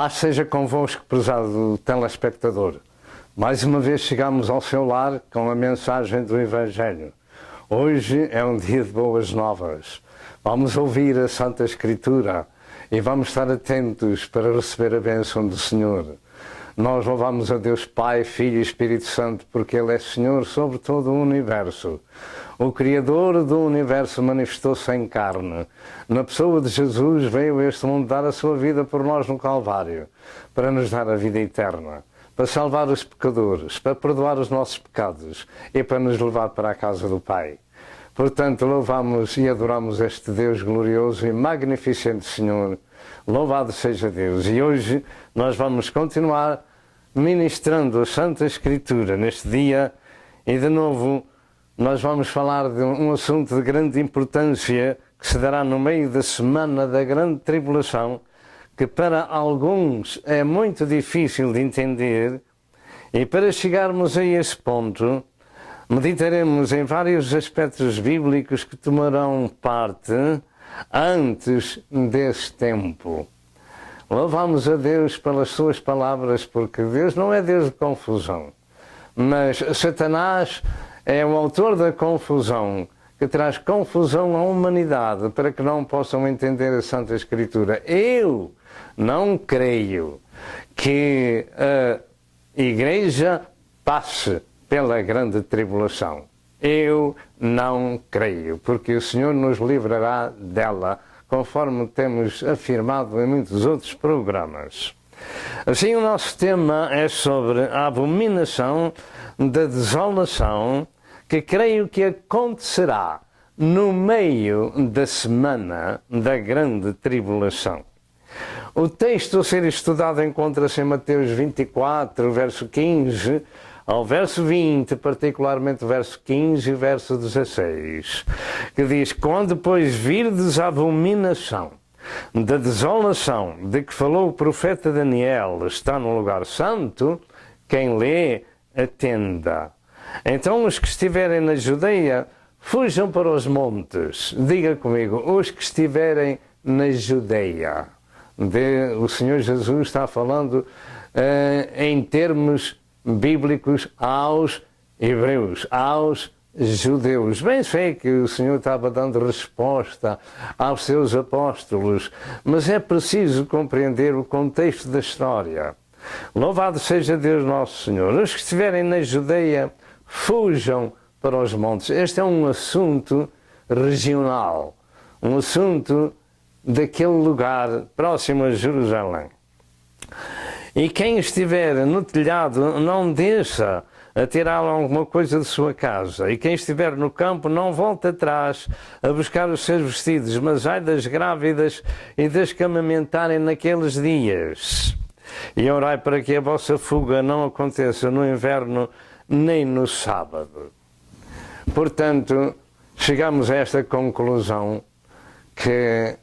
Paz seja convosco, prezado telespectador. Mais uma vez chegamos ao seu lar com a mensagem do Evangelho. Hoje é um dia de boas novas. Vamos ouvir a Santa Escritura e vamos estar atentos para receber a bênção do Senhor. Nós louvamos a Deus Pai, Filho e Espírito Santo porque Ele é Senhor sobre todo o universo. O Criador do universo manifestou-se em carne. Na pessoa de Jesus veio a este mundo dar a sua vida por nós no Calvário, para nos dar a vida eterna, para salvar os pecadores, para perdoar os nossos pecados e para nos levar para a casa do Pai. Portanto, louvamos e adoramos este Deus glorioso e magnificente Senhor. Louvado seja Deus. E hoje nós vamos continuar ministrando a Santa Escritura neste dia e de novo nós vamos falar de um assunto de grande importância que se dará no meio da semana da grande tribulação, que para alguns é muito difícil de entender, e para chegarmos a esse ponto, meditaremos em vários aspectos bíblicos que tomarão parte antes desse tempo. Louvamos a Deus pelas suas palavras, porque Deus não é Deus de confusão, mas Satanás é o autor da confusão, que traz confusão à humanidade para que não possam entender a Santa Escritura. Eu não creio que a Igreja passe pela grande tribulação. Eu não creio, porque o Senhor nos livrará dela, conforme temos afirmado em muitos outros programas. Assim, o nosso tema é sobre a abominação da desolação, que creio que acontecerá no meio da semana da grande tribulação. O texto a ser estudado encontra-se em Mateus 24, verso 15, ao verso 20, particularmente verso 15 e verso 16, que diz: quando, pois, virdes a abominação da desolação de que falou o profeta Daniel, está no lugar santo, quem lê, atenda. Então os que estiverem na Judeia, fujam para os montes. Diga comigo, os que estiverem na Judeia. O Senhor Jesus está falando em termos bíblicos aos hebreus, aos judeus. Bem sei que o Senhor estava dando resposta aos seus apóstolos, mas é preciso compreender o contexto da história. Louvado seja Deus nosso Senhor. Os que estiverem na Judeia, fujam para os montes. Este é um assunto regional, um assunto daquele lugar próximo a Jerusalém. E quem estiver no telhado, não deixa a tirar alguma coisa de sua casa. E quem estiver no campo, não volte atrás a buscar os seus vestidos, mas ai das grávidas e das que amamentarem naqueles dias. E orai para que a vossa fuga não aconteça no inverno, nem no sábado. Portanto, chegamos a esta conclusão, que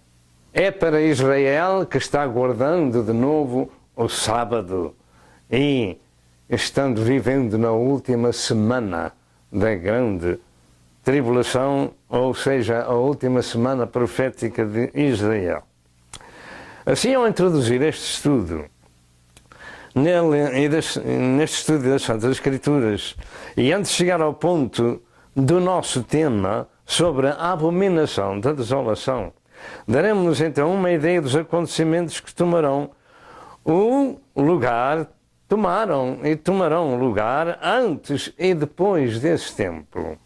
é para Israel, que está guardando de novo o sábado e estando vivendo na última semana da grande tribulação, ou seja, a última semana profética de Israel. Assim, ao introduzir este estudo, neste estudo das Santas Escrituras, e antes de chegar ao ponto do nosso tema sobre a abominação da desolação, daremos então uma ideia dos acontecimentos que tomaram lugar antes e depois desse tempo.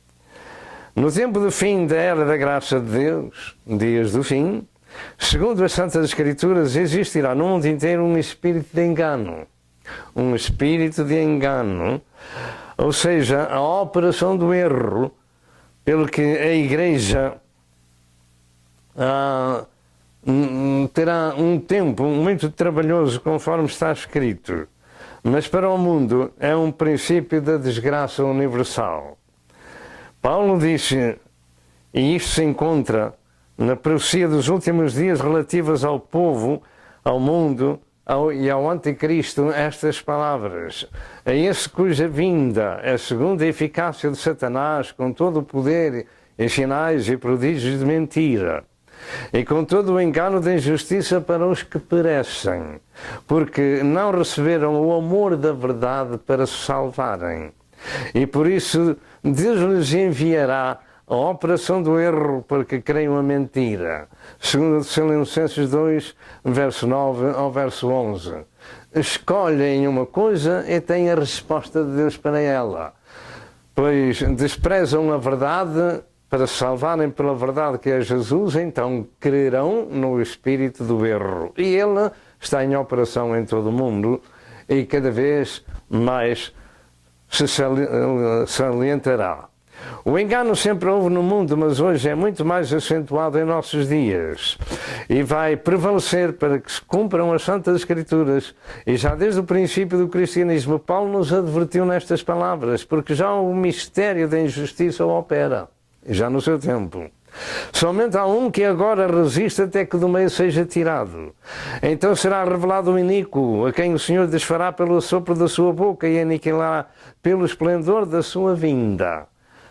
No tempo do fim da era da graça de Deus, dias do fim, segundo as Santas Escrituras, existirá no mundo inteiro um espírito de engano. Um espírito de engano, ou seja, a operação do erro, pelo que a Igreja terá um tempo muito trabalhoso, conforme está escrito, mas para o mundo é um princípio da desgraça universal. Paulo disse, e isto se encontra na profecia dos últimos dias relativas ao povo, ao mundo e ao anticristo, estas palavras: a esse cuja vinda é segundo a eficácia de Satanás, com todo o poder e sinais e prodígios de mentira, e com todo o engano da injustiça para os que perecem, porque não receberam o amor da verdade para se salvarem. E por isso Deus lhes enviará a operação do erro porque creiam a mentira. Segundo Tessalonicenses 2, verso 9 ao verso 11. Escolhem uma coisa e têm a resposta de Deus para ela, pois desprezam a verdade para se salvarem pela verdade que é Jesus, então crerão no espírito do erro. E ele está em operação em todo o mundo e cada vez mais se salientará. O engano sempre houve no mundo, mas hoje é muito mais acentuado em nossos dias e vai prevalecer para que se cumpram as Santas Escrituras. E já desde o princípio do cristianismo, Paulo nos advertiu nestas palavras, porque já o mistério da injustiça opera, já no seu tempo. Somente há um que agora resiste até que do meio seja tirado. Então será revelado o iníquo, a quem o Senhor desfará pelo sopro da sua boca e aniquilará pelo esplendor da sua vinda.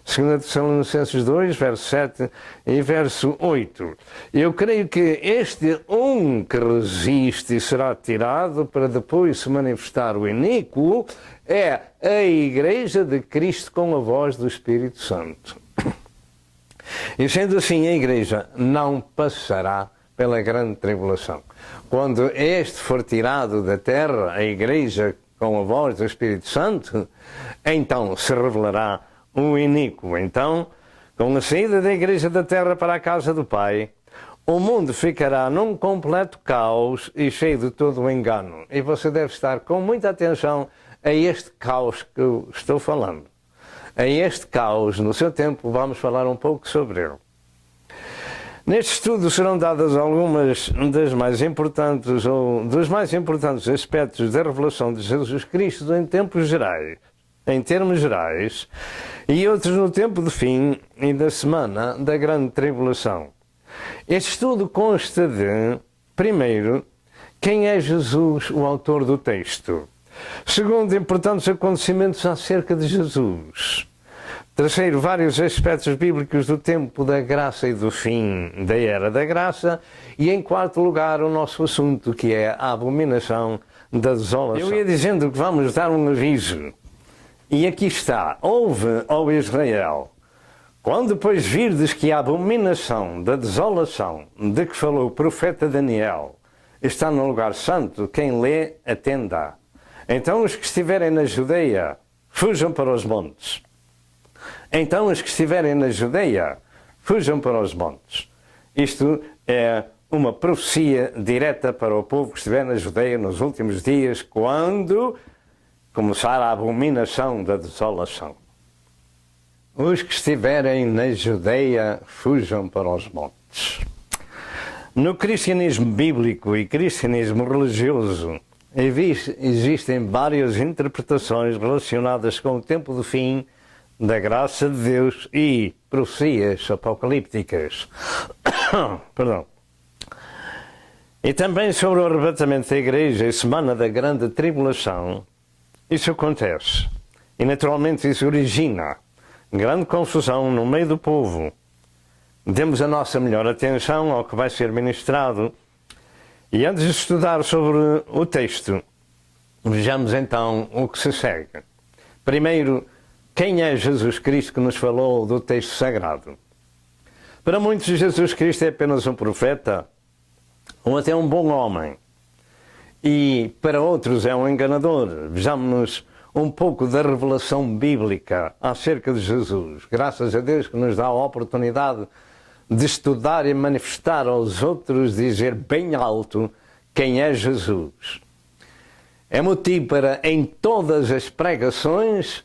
2 Tessalonicenses 2, verso 7 e verso 8. Eu creio que este um que resiste será tirado para depois se manifestar o iníquo é a Igreja de Cristo com a voz do Espírito Santo. E sendo assim, a Igreja não passará pela grande tribulação. Quando este for tirado da terra, a Igreja com a voz do Espírito Santo, então se revelará o iníquo. Então, com a saída da Igreja da terra para a casa do Pai, o mundo ficará num completo caos e cheio de todo o engano. E você deve estar com muita atenção a este caos que eu estou falando. A este caos, no seu tempo, vamos falar um pouco sobre ele. Neste estudo serão dadas algumas das mais importantes ou dos mais importantes aspectos da revelação de Jesus Cristo em termos gerais, e outros no tempo do fim e da semana da grande tribulação. Este estudo consta de, primeiro, quem é Jesus, o autor do texto. Segundo, importantes acontecimentos acerca de Jesus. Terceiro, vários aspectos bíblicos do tempo da graça e do fim da era da graça. E em quarto lugar, o nosso assunto, que é a abominação da desolação. Eu ia dizendo que vamos dar um aviso. E aqui está: ouve, ó Israel, quando depois virdes que a abominação da desolação de que falou o profeta Daniel está no lugar santo, quem lê, atenda. Então os que estiverem na Judeia, fujam para os montes. Então os que estiverem na Judeia, fujam para os montes. Isto é uma profecia direta para o povo que estiver na Judeia nos últimos dias, quando começar a abominação da desolação. Os que estiverem na Judeia, fujam para os montes. No cristianismo bíblico e cristianismo religioso, existem várias interpretações relacionadas com o tempo do fim, da graça de Deus e profecias apocalípticas. Perdão. E também sobre o arrebatamento da Igreja e semana da grande tribulação. Isso acontece. E naturalmente isso origina grande confusão no meio do povo. Demos a nossa melhor atenção ao que vai ser ministrado. E antes de estudar sobre o texto, vejamos então o que se segue. Primeiro, quem é Jesus Cristo que nos falou do texto sagrado? Para muitos, Jesus Cristo é apenas um profeta ou até um bom homem. E para outros é um enganador. Vejamos-nos um pouco da revelação bíblica acerca de Jesus. Graças a Deus que nos dá a oportunidade de estudar e manifestar aos outros, dizer bem alto quem é Jesus. É motivo para, em todas as pregações,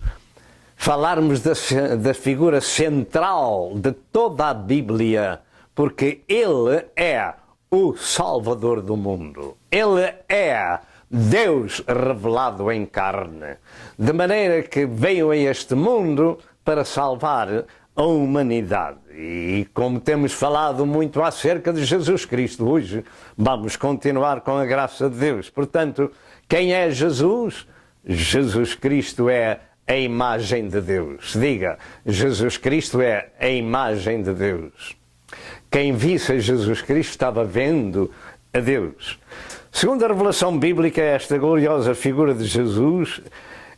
falarmos da figura central de toda a Bíblia, porque Ele é o Salvador do mundo. Ele é Deus revelado em carne, de maneira que veio a este mundo para salvar a humanidade. E como temos falado muito acerca de Jesus Cristo hoje, vamos continuar com a graça de Deus. Portanto, quem é Jesus? Jesus Cristo é a imagem de Deus. Diga, Jesus Cristo é a imagem de Deus. Quem visse a Jesus Cristo estava vendo a Deus. Segundo a revelação bíblica, esta gloriosa figura de Jesus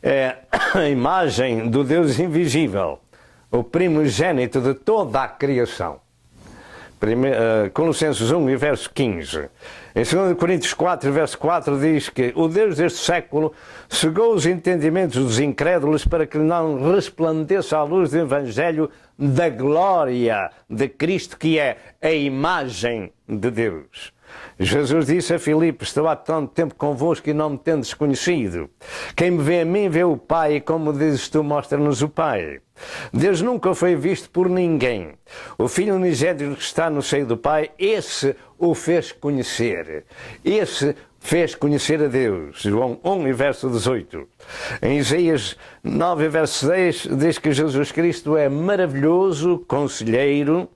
é a imagem do Deus invisível, o primogênito de toda a criação. Colossenses 1 e verso 15. Em 2 Coríntios 4, verso 4 diz que o Deus deste século cegou os entendimentos dos incrédulos para que não resplandeça a luz do Evangelho da glória de Cristo, que é a imagem de Deus. Jesus disse a Filipe: estou há tanto tempo convosco e não me tendes conhecido. Quem me vê a mim vê o Pai, e como dizes tu, mostra-nos o Pai. Deus nunca foi visto por ninguém. O Filho unigênito que está no seio do Pai, esse o fez conhecer. Esse fez conhecer a Deus. João 1 e verso 18. Em Isaías 9 e verso 10 diz que Jesus Cristo é maravilhoso, conselheiro,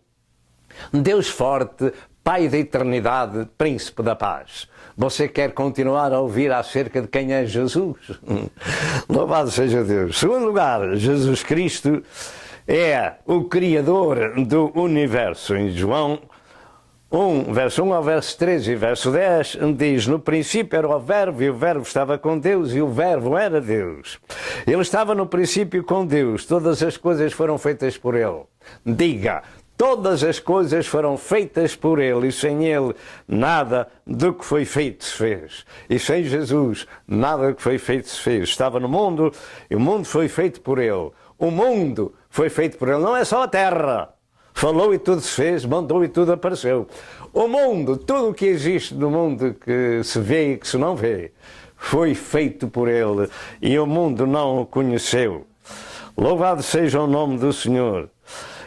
Deus forte, Pai da eternidade, Príncipe da paz. Você quer continuar a ouvir acerca de quem é Jesus? Louvado seja Deus. Segundo lugar, Jesus Cristo é o Criador do universo. Em João 1, verso 1 ao verso 13 e verso 10, diz: no princípio era o Verbo, e o Verbo estava com Deus, e o Verbo era Deus. Ele estava no princípio com Deus, todas as coisas foram feitas por Ele. Diga: todas as coisas foram feitas por Ele, e sem Ele nada do que foi feito se fez. E sem Jesus nada do que foi feito se fez. Estava no mundo, e o mundo foi feito por Ele. O mundo foi feito por Ele, não é só a terra. Falou e tudo se fez, mandou e tudo apareceu. O mundo, tudo o que existe no mundo que se vê e que se não vê, foi feito por Ele, e o mundo não o conheceu. Louvado seja o nome do Senhor.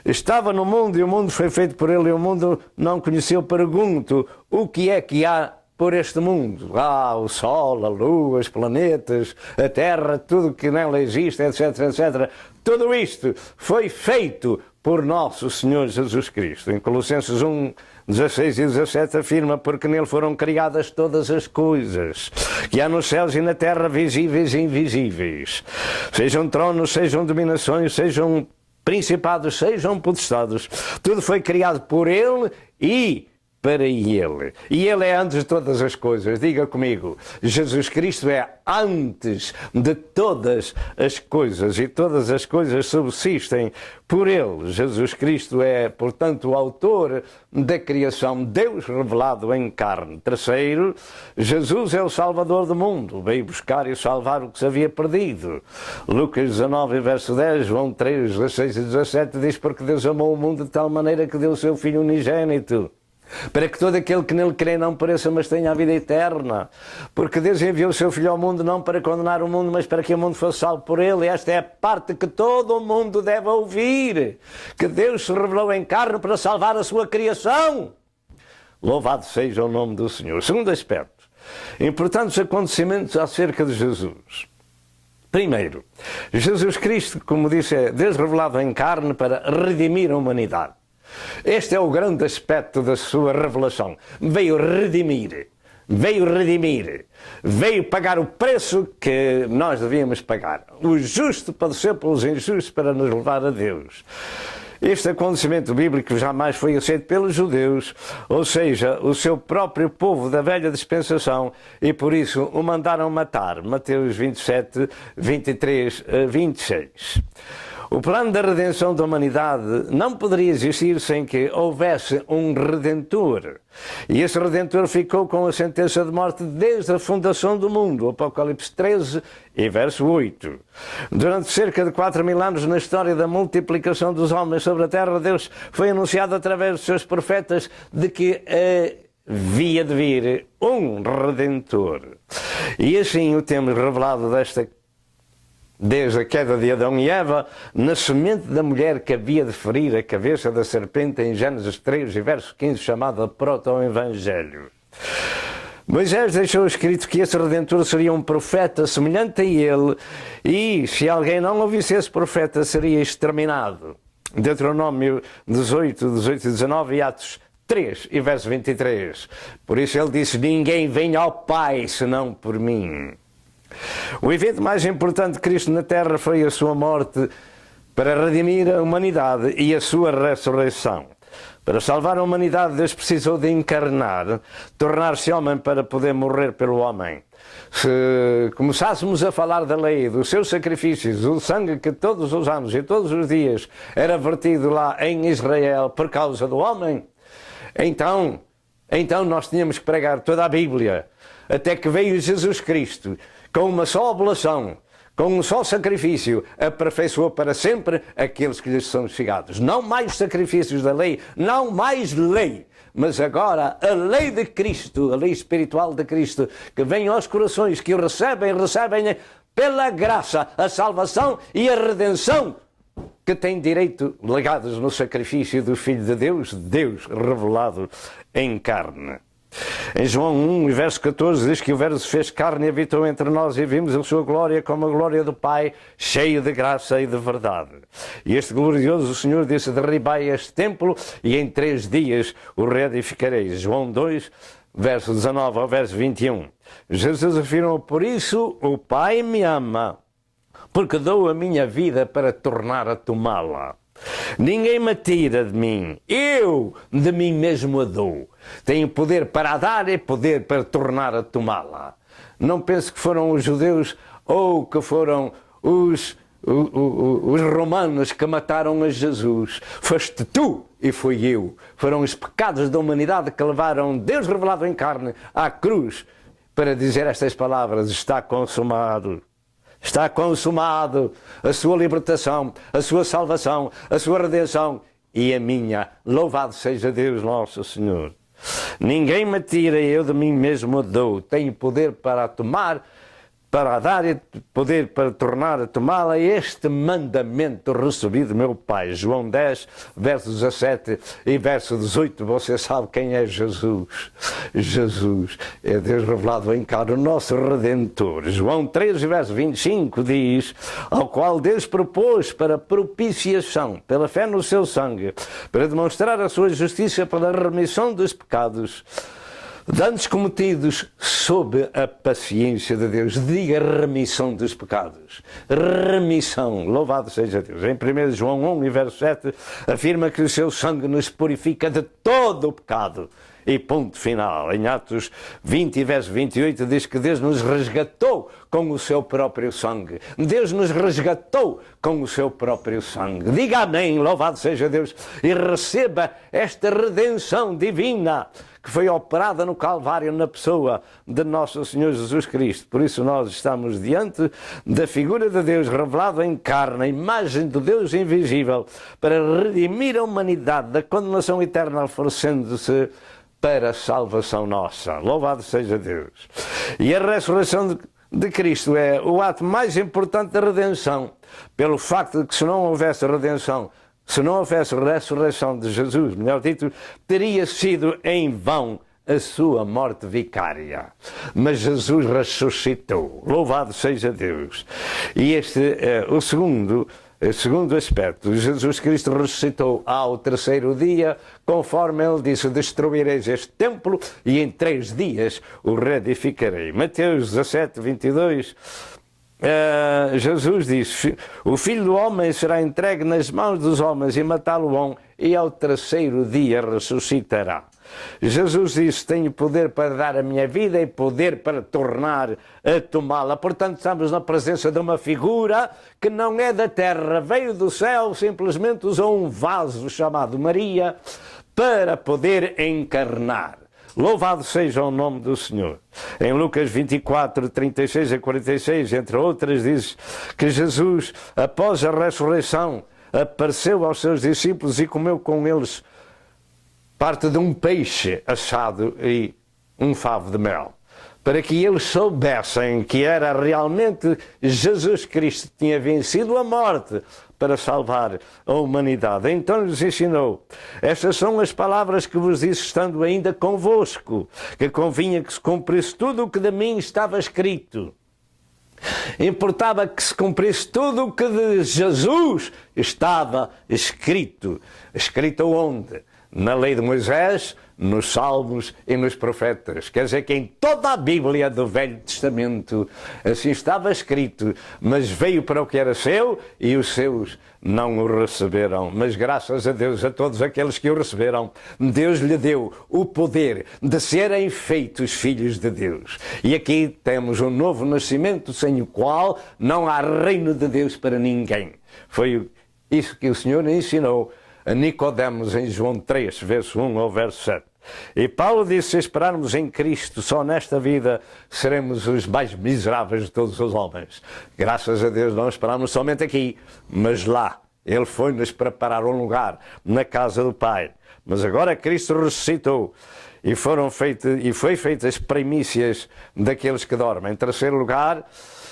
Estava no mundo e o mundo foi feito por Ele, e o mundo não conheceu. Pergunto: o que é que há por este mundo? O Sol, a Lua, os planetas, a Terra, tudo que nela existe, etc, etc. Tudo isto foi feito por nosso Senhor Jesus Cristo. Em Colossenses 1, 16 e 17 afirma: porque nele foram criadas todas as coisas, que há nos céus e na terra, visíveis e invisíveis. Sejam tronos, sejam dominações, sejam principados, sejam potestades. Tudo foi criado por Ele e para Ele. E Ele é antes de todas as coisas. Diga comigo: Jesus Cristo é antes de todas as coisas, e todas as coisas subsistem por Ele. Jesus Cristo é, portanto, o autor da criação, Deus revelado em carne. Terceiro, Jesus é o Salvador do mundo. Veio buscar e salvar o que se havia perdido. Lucas 19, verso 10, João 3, 16 e 17 diz: porque Deus amou o mundo de tal maneira que deu o seu Filho unigênito, para que todo aquele que nele crê não pereça, mas tenha a vida eterna. Porque Deus enviou o seu Filho ao mundo não para condenar o mundo, mas para que o mundo fosse salvo por ele. E esta é a parte que todo o mundo deve ouvir: que Deus se revelou em carne para salvar a sua criação. Louvado seja o nome do Senhor. Segundo aspecto, importantes acontecimentos acerca de Jesus. Primeiro, Jesus Cristo, como disse, é Deus revelado em carne para redimir a humanidade. Este é o grande aspecto da sua revelação. Veio redimir, veio pagar o preço que nós devíamos pagar. O justo padeceu pelos injustos para nos levar a Deus. Este acontecimento bíblico jamais foi aceito pelos judeus, ou seja, o seu próprio povo da velha dispensação, e por isso o mandaram matar. Mateus 27, 23 a 26. O plano da redenção da humanidade não poderia existir sem que houvesse um Redentor. E esse Redentor ficou com a sentença de morte desde a fundação do mundo. Apocalipse 13 e verso 8. Durante cerca de 4.000 anos, na história da multiplicação dos homens sobre a terra, Deus foi anunciado através dos seus profetas de que havia de vir um Redentor. E assim o temos revelado desde a queda de Adão e Eva, na semente da mulher que havia de ferir a cabeça da serpente, em Gênesis 3 e verso 15, chamada Proto-Evangelho. Moisés deixou escrito que esse Redentor seria um profeta semelhante a ele, e se alguém não ouvisse esse profeta, seria exterminado. Deuteronômio 18, 18 e 19 e Atos 3 e verso 23. Por isso ele disse: ninguém vem ao Pai senão por mim. O evento mais importante de Cristo na Terra foi a sua morte para redimir a humanidade e a sua ressurreição. Para salvar a humanidade, Deus precisou de encarnar, tornar-se homem para poder morrer pelo homem. Se começássemos a falar da lei, dos seus sacrifícios, do sangue que todos os anos e todos os dias era vertido lá em Israel por causa do homem, então nós tínhamos que pregar toda a Bíblia, até que veio Jesus Cristo, com uma só oblação, com um só sacrifício, aperfeiçoou para sempre aqueles que lhes são chegados. Não mais sacrifícios da lei, não mais lei, mas agora a lei de Cristo, a lei espiritual de Cristo, que vem aos corações que o recebem pela graça, a salvação e a redenção, que têm direito legados no sacrifício do Filho de Deus, Deus revelado em carne. Em João 1, verso 14, diz que o Verbo se fez carne e habitou entre nós e vimos a sua glória como a glória do Pai, cheio de graça e de verdade. E este glorioso Senhor disse: derribai este templo e em 3 dias o reedificarei. João 2, verso 19 ao verso 21. Jesus afirmou: por isso o Pai me ama, porque dou a minha vida para tornar a tomá-la. Ninguém me tira de mim, eu de mim mesmo a dou. Tenho poder para a dar e poder para tornar a tomá-la. Não penso que foram os judeus ou que foram os romanos que mataram a Jesus. Foste tu e fui eu. Foram os pecados da humanidade que levaram Deus revelado em carne à cruz para dizer estas palavras: está consumado. Está consumado a sua libertação, a sua salvação, a sua redenção e a minha. Louvado seja Deus nosso Senhor. Ninguém me tira, eu de mim mesmo a dou. Tenho poder para a tomar, para a dar e poder para tornar a tomá-la. Este mandamento recebido do meu Pai. João 10, verso 17 e verso 18. Você sabe quem é Jesus. Jesus é Deus revelado em carne, o nosso Redentor. João 13, verso 25 diz: ao qual Deus propôs para propiciação, pela fé no seu sangue, para demonstrar a sua justiça pela remissão dos pecados, danos cometidos sob a paciência de Deus. Diga remissão dos pecados. Remissão. Louvado seja Deus. Em 1 João 1 e verso 7 afirma que o seu sangue nos purifica de todo o pecado. E ponto final. Em Atos 20 e verso 28 diz que Deus nos resgatou com o seu próprio sangue. Deus nos resgatou com o seu próprio sangue. Diga amém, louvado seja Deus, e receba esta redenção divina que foi operada no Calvário na pessoa de nosso Senhor Jesus Cristo. Por isso nós estamos diante da figura de Deus revelado em carne, a imagem do Deus invisível, para redimir a humanidade da condenação eterna, oferecendo-se para a salvação nossa. Louvado seja Deus. E a ressurreição de Cristo é o ato mais importante da redenção, pelo facto de que se não houvesse redenção, se não houvesse ressurreição de Jesus, melhor dito, teria sido em vão a sua morte vicária. Mas Jesus ressuscitou. Louvado seja Deus. E este é o segundo aspecto. Jesus Cristo ressuscitou ao 3º dia, conforme ele disse: destruireis este templo e em 3 dias o reedificarei. Mateus 17, 22, Jesus disse: o Filho do Homem será entregue nas mãos dos homens e matá-lo-ão, e ao 3º dia ressuscitará. Jesus disse: tenho poder para dar a minha vida e poder para tornar a tomá-la. Portanto, estamos na presença de uma figura que não é da terra, veio do céu, simplesmente usou um vaso chamado Maria para poder encarnar. Louvado seja o nome do Senhor. Em Lucas 24, 36 a 46, entre outras, diz que Jesus, após a ressurreição, apareceu aos seus discípulos e comeu com eles parte de um peixe assado e um favo de mel, para que eles soubessem que era realmente Jesus Cristo que tinha vencido a morte para salvar a humanidade. Então lhes ensinou: estas são as palavras que vos disse estando ainda convosco, que convinha que se cumprisse tudo o que de mim estava escrito. Importava que se cumprisse tudo o que de Jesus estava escrito. Escrito onde? Na lei de Moisés, nos Salmos e nos Profetas. Quer dizer que em toda a Bíblia do Velho Testamento assim estava escrito, mas veio para o que era seu e os seus não o receberam. Mas graças a Deus, a todos aqueles que o receberam, Deus lhe deu o poder de serem feitos filhos de Deus. E aqui temos um novo nascimento sem o qual não há reino de Deus para ninguém. Foi isso que o Senhor ensinou a Nicodemos em João 3, verso 1 ao verso 7. E Paulo disse: se esperarmos em Cristo só nesta vida, seremos os mais miseráveis de todos os homens. Graças a Deus não esperamos somente aqui, mas lá. Ele foi-nos preparar um lugar na casa do Pai. Mas agora Cristo ressuscitou e foi feitas as primícias daqueles que dormem. Em terceiro lugar,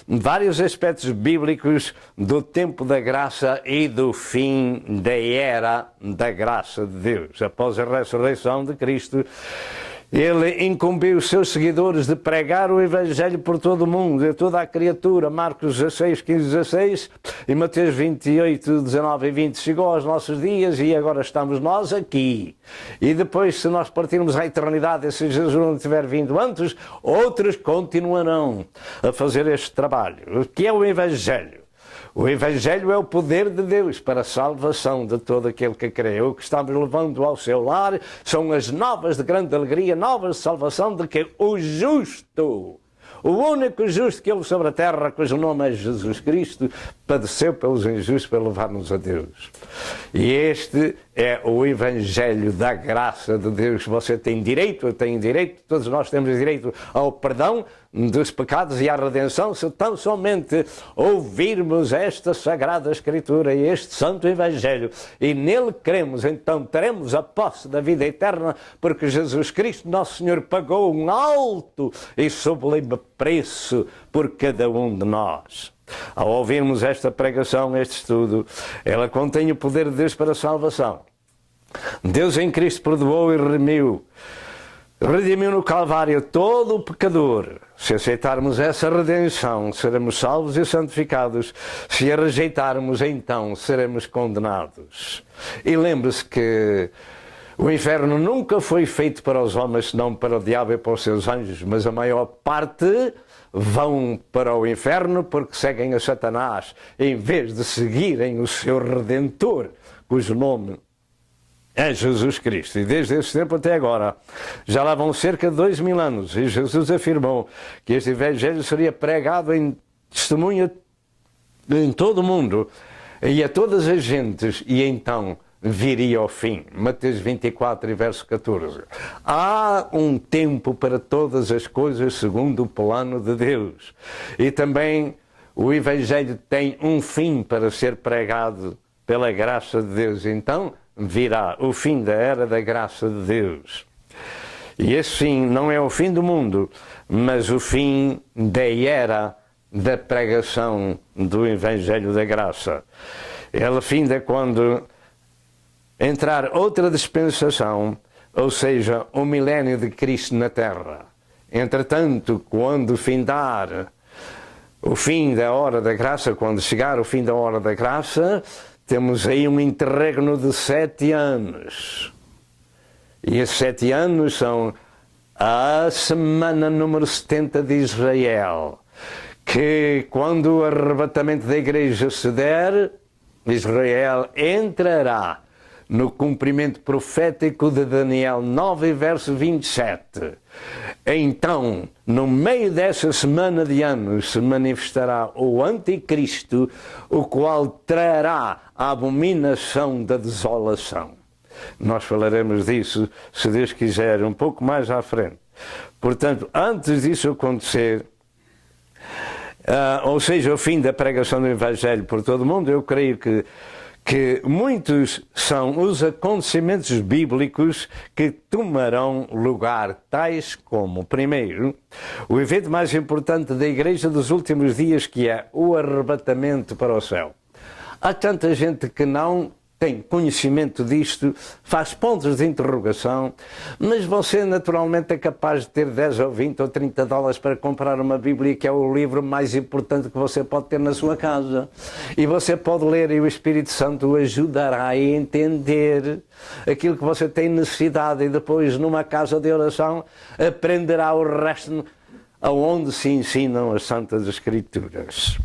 vários aspectos bíblicos do tempo da graça e do fim da era da graça de Deus. Após a ressurreição de Cristo, ele incumbiu os seus seguidores de pregar o Evangelho por todo o mundo, a toda a criatura. Marcos 16, 15, 16 e Mateus 28, 19 e 20. Chegou aos nossos dias e agora estamos nós aqui. E depois, se nós partirmos à eternidade, e se Jesus não tiver vindo antes, outros continuarão a fazer este trabalho. O que é o Evangelho? O Evangelho é o poder de Deus para a salvação de todo aquele que crê. O que estamos levando ao seu lar são as novas de grande alegria, novas de salvação, de que o justo, o único justo que houve sobre a terra, cujo nome é Jesus Cristo, padeceu pelos injustos para levar-nos a Deus. E este é o Evangelho da graça de Deus. Você tem direito, eu tenho direito, todos nós temos direito ao perdão dos pecados e à redenção, se tão somente ouvirmos esta Sagrada Escritura e este Santo Evangelho e nele cremos, então teremos a posse da vida eterna, porque Jesus Cristo, nosso Senhor, pagou um alto e sublime preço por cada um de nós. Ao ouvirmos esta pregação, este estudo, ela contém o poder de Deus para a salvação. Deus em Cristo perdoou e redimiu no Calvário todo o pecador. Se aceitarmos essa redenção, seremos salvos e santificados. Se a rejeitarmos, então seremos condenados. E lembre-se que o inferno nunca foi feito para os homens, senão para o diabo e para os seus anjos, mas a maior parte vão para o inferno porque seguem a Satanás, em vez de seguirem o seu Redentor, cujo nome é Jesus Cristo. E desde esse tempo até agora, já lá vão cerca de 2000 anos, e Jesus afirmou que este Evangelho seria pregado em testemunha em todo o mundo, e a todas as gentes, e então viria ao fim. Mateus 24, verso 14. Há um tempo para todas as coisas segundo o plano de Deus. E também o Evangelho tem um fim para ser pregado pela graça de Deus. Então virá o fim da era da graça de Deus. E esse fim não é o fim do mundo, mas o fim da era da pregação do Evangelho da graça. Ele finda quando entrar outra dispensação, ou seja, o milénio de Cristo na Terra. Entretanto, quando findar o fim da hora da graça, quando chegar o fim da hora da graça, temos aí um interregno de 7 anos. E esses 7 anos são a semana número 70 de Israel, que quando o arrebatamento da igreja se der, Israel entrará no cumprimento profético de Daniel 9, verso 27. Então, no meio dessa semana de anos, se manifestará o Anticristo, o qual trará a abominação da desolação. Nós falaremos disso, se Deus quiser, um pouco mais à frente. Portanto, antes disso acontecer, ou seja, o fim da pregação do Evangelho por todo o mundo, eu creio que muitos são os acontecimentos bíblicos que tomarão lugar, tais como, primeiro, o evento mais importante da Igreja dos últimos dias, que é o arrebatamento para o céu. Há tanta gente que não tem conhecimento disto, faz pontos de interrogação, mas você naturalmente é capaz de ter 10 ou 20 ou 30 dólares para comprar uma Bíblia, que é o livro mais importante que você pode ter na sua casa. E você pode ler e o Espírito Santo o ajudará a entender aquilo que você tem necessidade, e depois numa casa de oração aprenderá o resto aonde se ensinam as Santas Escrituras.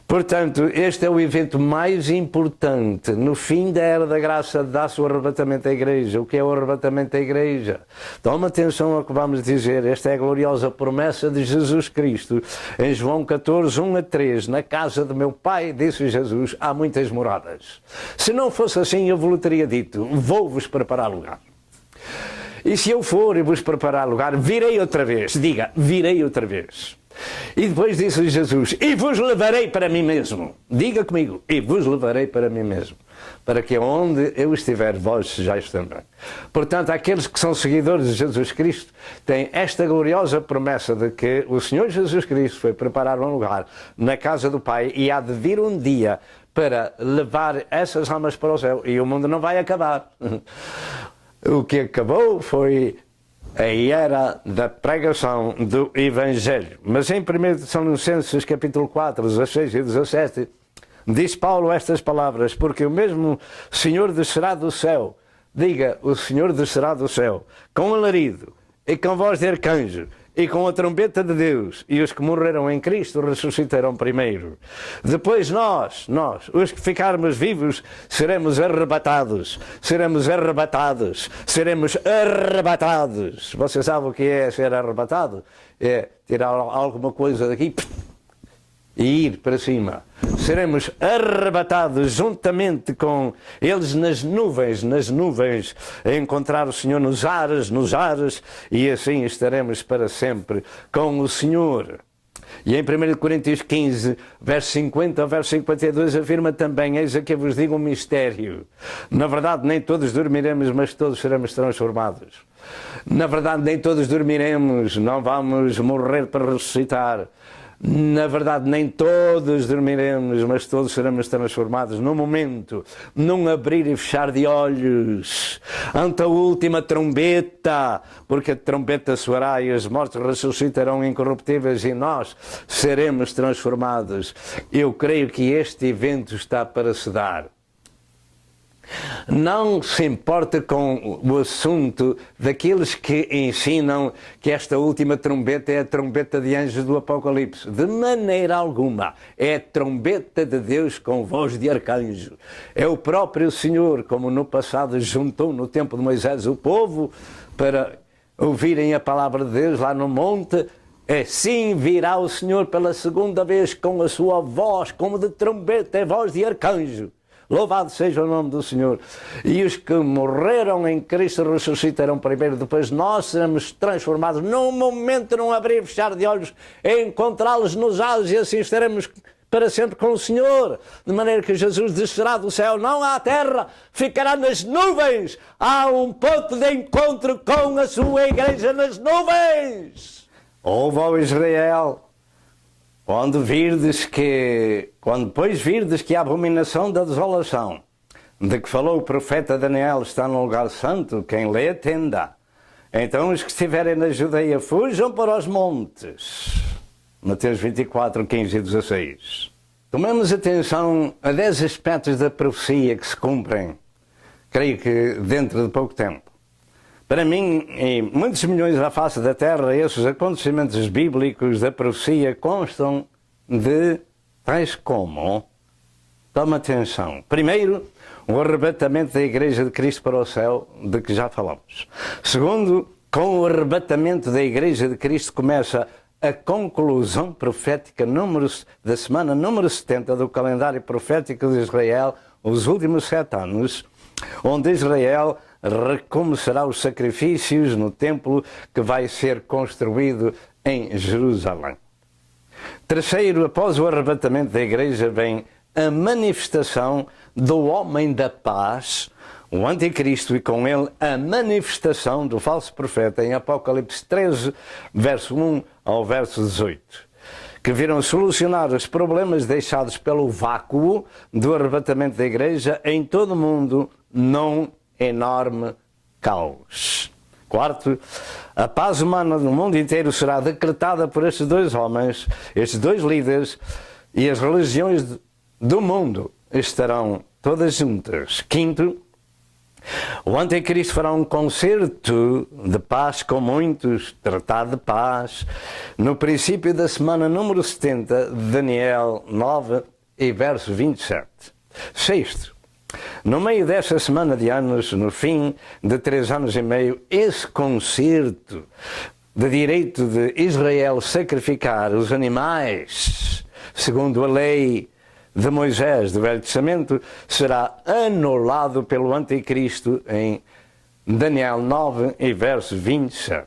Portanto, este é o evento mais importante. No fim da Era da Graça dá-se o arrebatamento da Igreja. O que é o arrebatamento da Igreja? Toma atenção ao que vamos dizer. Esta é a gloriosa promessa de Jesus Cristo. Em João 14, 1 a 3, na casa de meu Pai, disse Jesus, há muitas moradas. Se não fosse assim, eu vos teria dito, vou-vos preparar lugar. E se eu for e vos preparar lugar, virei outra vez. Diga, virei outra vez. E depois disse Jesus, e vos levarei para mim mesmo. Diga comigo, e vos levarei para mim mesmo, para que onde eu estiver, vós sejais também. Portanto, aqueles que são seguidores de Jesus Cristo têm esta gloriosa promessa de que o Senhor Jesus Cristo foi preparar um lugar na casa do Pai, e há de vir um dia para levar essas almas para o céu, e o mundo não vai acabar. O que acabou foi a era da pregação do Evangelho. Mas em 1 Tessalonicenses capítulo 4, 16 e 17, diz Paulo estas palavras, porque o mesmo Senhor descerá do céu, diga, o Senhor descerá do céu, com alarido, e com voz de arcanjo, e com a trombeta de Deus, e os que morreram em Cristo ressuscitarão primeiro. Depois nós, os que ficarmos vivos, seremos arrebatados. Você sabe o que é ser arrebatado? É tirar alguma coisa daqui e ir para cima. Seremos arrebatados juntamente com eles nas nuvens, a encontrar o Senhor nos ares, e assim estaremos para sempre com o Senhor. E em 1 Coríntios 15, verso 50 ao verso 52, afirma também, eis aqui vos digo um mistério. Na verdade, nem todos dormiremos, mas todos seremos transformados. Na verdade, nem todos dormiremos, não vamos morrer para ressuscitar. Na verdade, nem todos dormiremos, mas todos seremos transformados no momento, num abrir e fechar de olhos, ante a última trombeta, porque a trombeta soará e os mortos ressuscitarão incorruptíveis e nós seremos transformados. Eu creio que este evento está para se dar. Não se importa com o assunto daqueles que ensinam que esta última trombeta é a trombeta de anjos do Apocalipse. De maneira alguma. É a trombeta de Deus com voz de arcanjo. É o próprio Senhor, como no passado juntou no tempo de Moisés o povo para ouvirem a palavra de Deus lá no monte. Assim virá o Senhor pela segunda vez com a sua voz, como de trombeta, é voz de arcanjo. Louvado seja o nome do Senhor. E os que morreram em Cristo ressuscitarão primeiro, depois nós seremos transformados num momento, num abrir e fechar de olhos, encontrá-los nos ares, e assim estaremos para sempre com o Senhor, de maneira que Jesus descerá do céu, não à terra, ficará nas nuvens. Há um ponto de encontro com a sua igreja nas nuvens. Ouve, ó Israel, quando depois virdes que a abominação da desolação, de que falou o profeta Daniel, está no lugar santo, quem lê atenda. Então os que estiverem na Judeia fujam para os montes. Mateus 24, 15 e 16. Tomemos atenção a 10 aspectos da profecia que se cumprem, creio que dentro de pouco tempo. Para mim, em muitos milhões à face da Terra, esses acontecimentos bíblicos da profecia constam de tais como, toma atenção, primeiro, o arrebatamento da Igreja de Cristo para o céu, de que já falamos. Segundo, com o arrebatamento da Igreja de Cristo começa a conclusão profética da semana número 70 do calendário profético de Israel, os últimos 7 anos, onde Israel recomeçará os sacrifícios no templo que vai ser construído em Jerusalém. Terceiro, após o arrebatamento da Igreja, vem a manifestação do homem da paz, o anticristo, e com ele a manifestação do falso profeta em Apocalipse 13, verso 1 ao verso 18. que viram solucionar os problemas deixados pelo vácuo do arrebatamento da igreja em todo o mundo num enorme caos. Quarto, a paz humana no mundo inteiro será decretada por estes dois homens, estes dois líderes, e as religiões do mundo estarão todas juntas. Quinto, o Anticristo fará um concerto de paz com muitos, tratado de paz, no princípio da semana número 70, Daniel 9 e verso 27. Sexto, no meio desta semana de anos, no fim de 3 anos e meio, esse concerto de direito de Israel sacrificar os animais, segundo a lei de Moisés do Velho Testamento, será anulado pelo Anticristo em Daniel 9 e verso 27,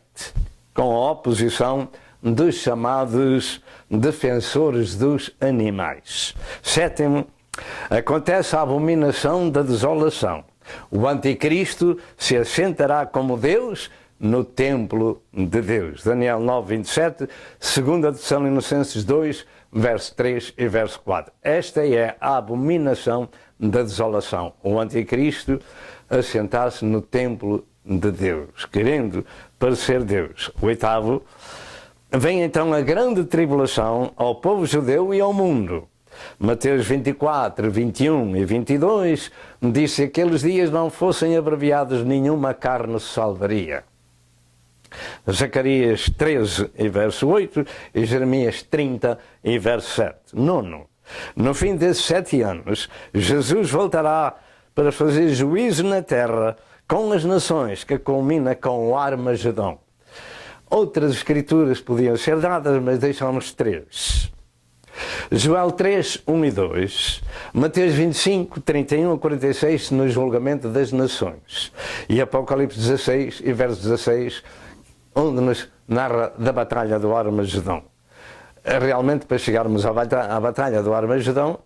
com a oposição dos chamados defensores dos animais. Sétimo, acontece a abominação da desolação. O Anticristo se assentará como Deus no templo de Deus. Daniel 9, 27, 2 Tessalonicenses 2, verso 3 e verso 4. Esta é a abominação da desolação. O Anticristo assentar-se no templo de Deus, querendo parecer Deus. Oitavo, vem então a grande tribulação ao povo judeu e ao mundo. Mateus 24, 21 e 22 diz: se aqueles dias não fossem abreviados, nenhuma carne se salvaria. Zacarias 13 e verso 8 e Jeremias 30 e verso 7. Nono, no fim desses 7 anos, Jesus voltará para fazer juízo na terra com as nações, que culmina com o Armagedão. Outras escrituras podiam ser dadas, mas deixamos 3. Joel 3, 1 e 2, Mateus 25, 31 a 46, no julgamento das nações, e Apocalipse 16 e verso 16, onde nos narra da batalha do Armagedão. Realmente, para chegarmos à batalha do Armagedão,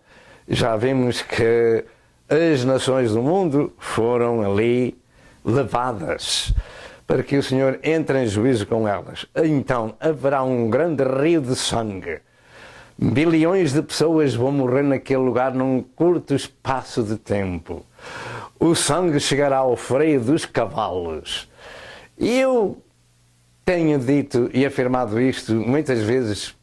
já vimos que as nações do mundo foram ali levadas para que o Senhor entre em juízo com elas. Então haverá um grande rio de sangue. Bilhões de pessoas vão morrer naquele lugar num curto espaço de tempo. O sangue chegará ao freio dos cavalos. E eu tenho dito e afirmado isto muitas vezes,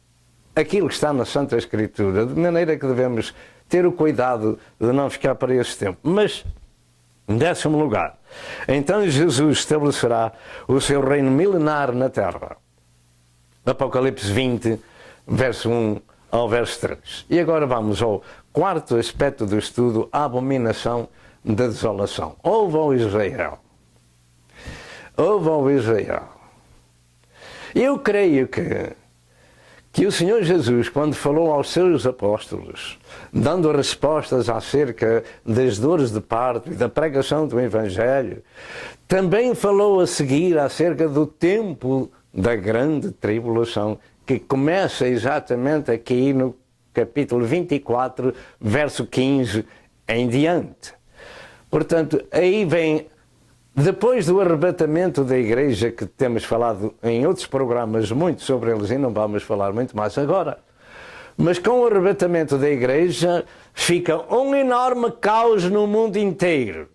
aquilo que está na Santa Escritura, de maneira que devemos ter o cuidado de não ficar para esse tempo. Mas, em 10º lugar, então Jesus estabelecerá o seu reino milenar na terra. Apocalipse 20, verso 1 ao verso 3. E agora vamos ao quarto aspecto do estudo, a abominação da desolação. Ouve ao Israel. Ouve ao Israel. Eu creio que o Senhor Jesus, quando falou aos seus apóstolos, dando respostas acerca das dores de parto e da pregação do Evangelho, também falou a seguir acerca do tempo da grande tribulação, que começa exatamente aqui no capítulo 24, verso 15 em diante. Portanto, aí vem, depois do arrebatamento da igreja, que temos falado em outros programas muito sobre eles e não vamos falar muito mais agora, mas com o arrebatamento da igreja fica um enorme caos no mundo inteiro.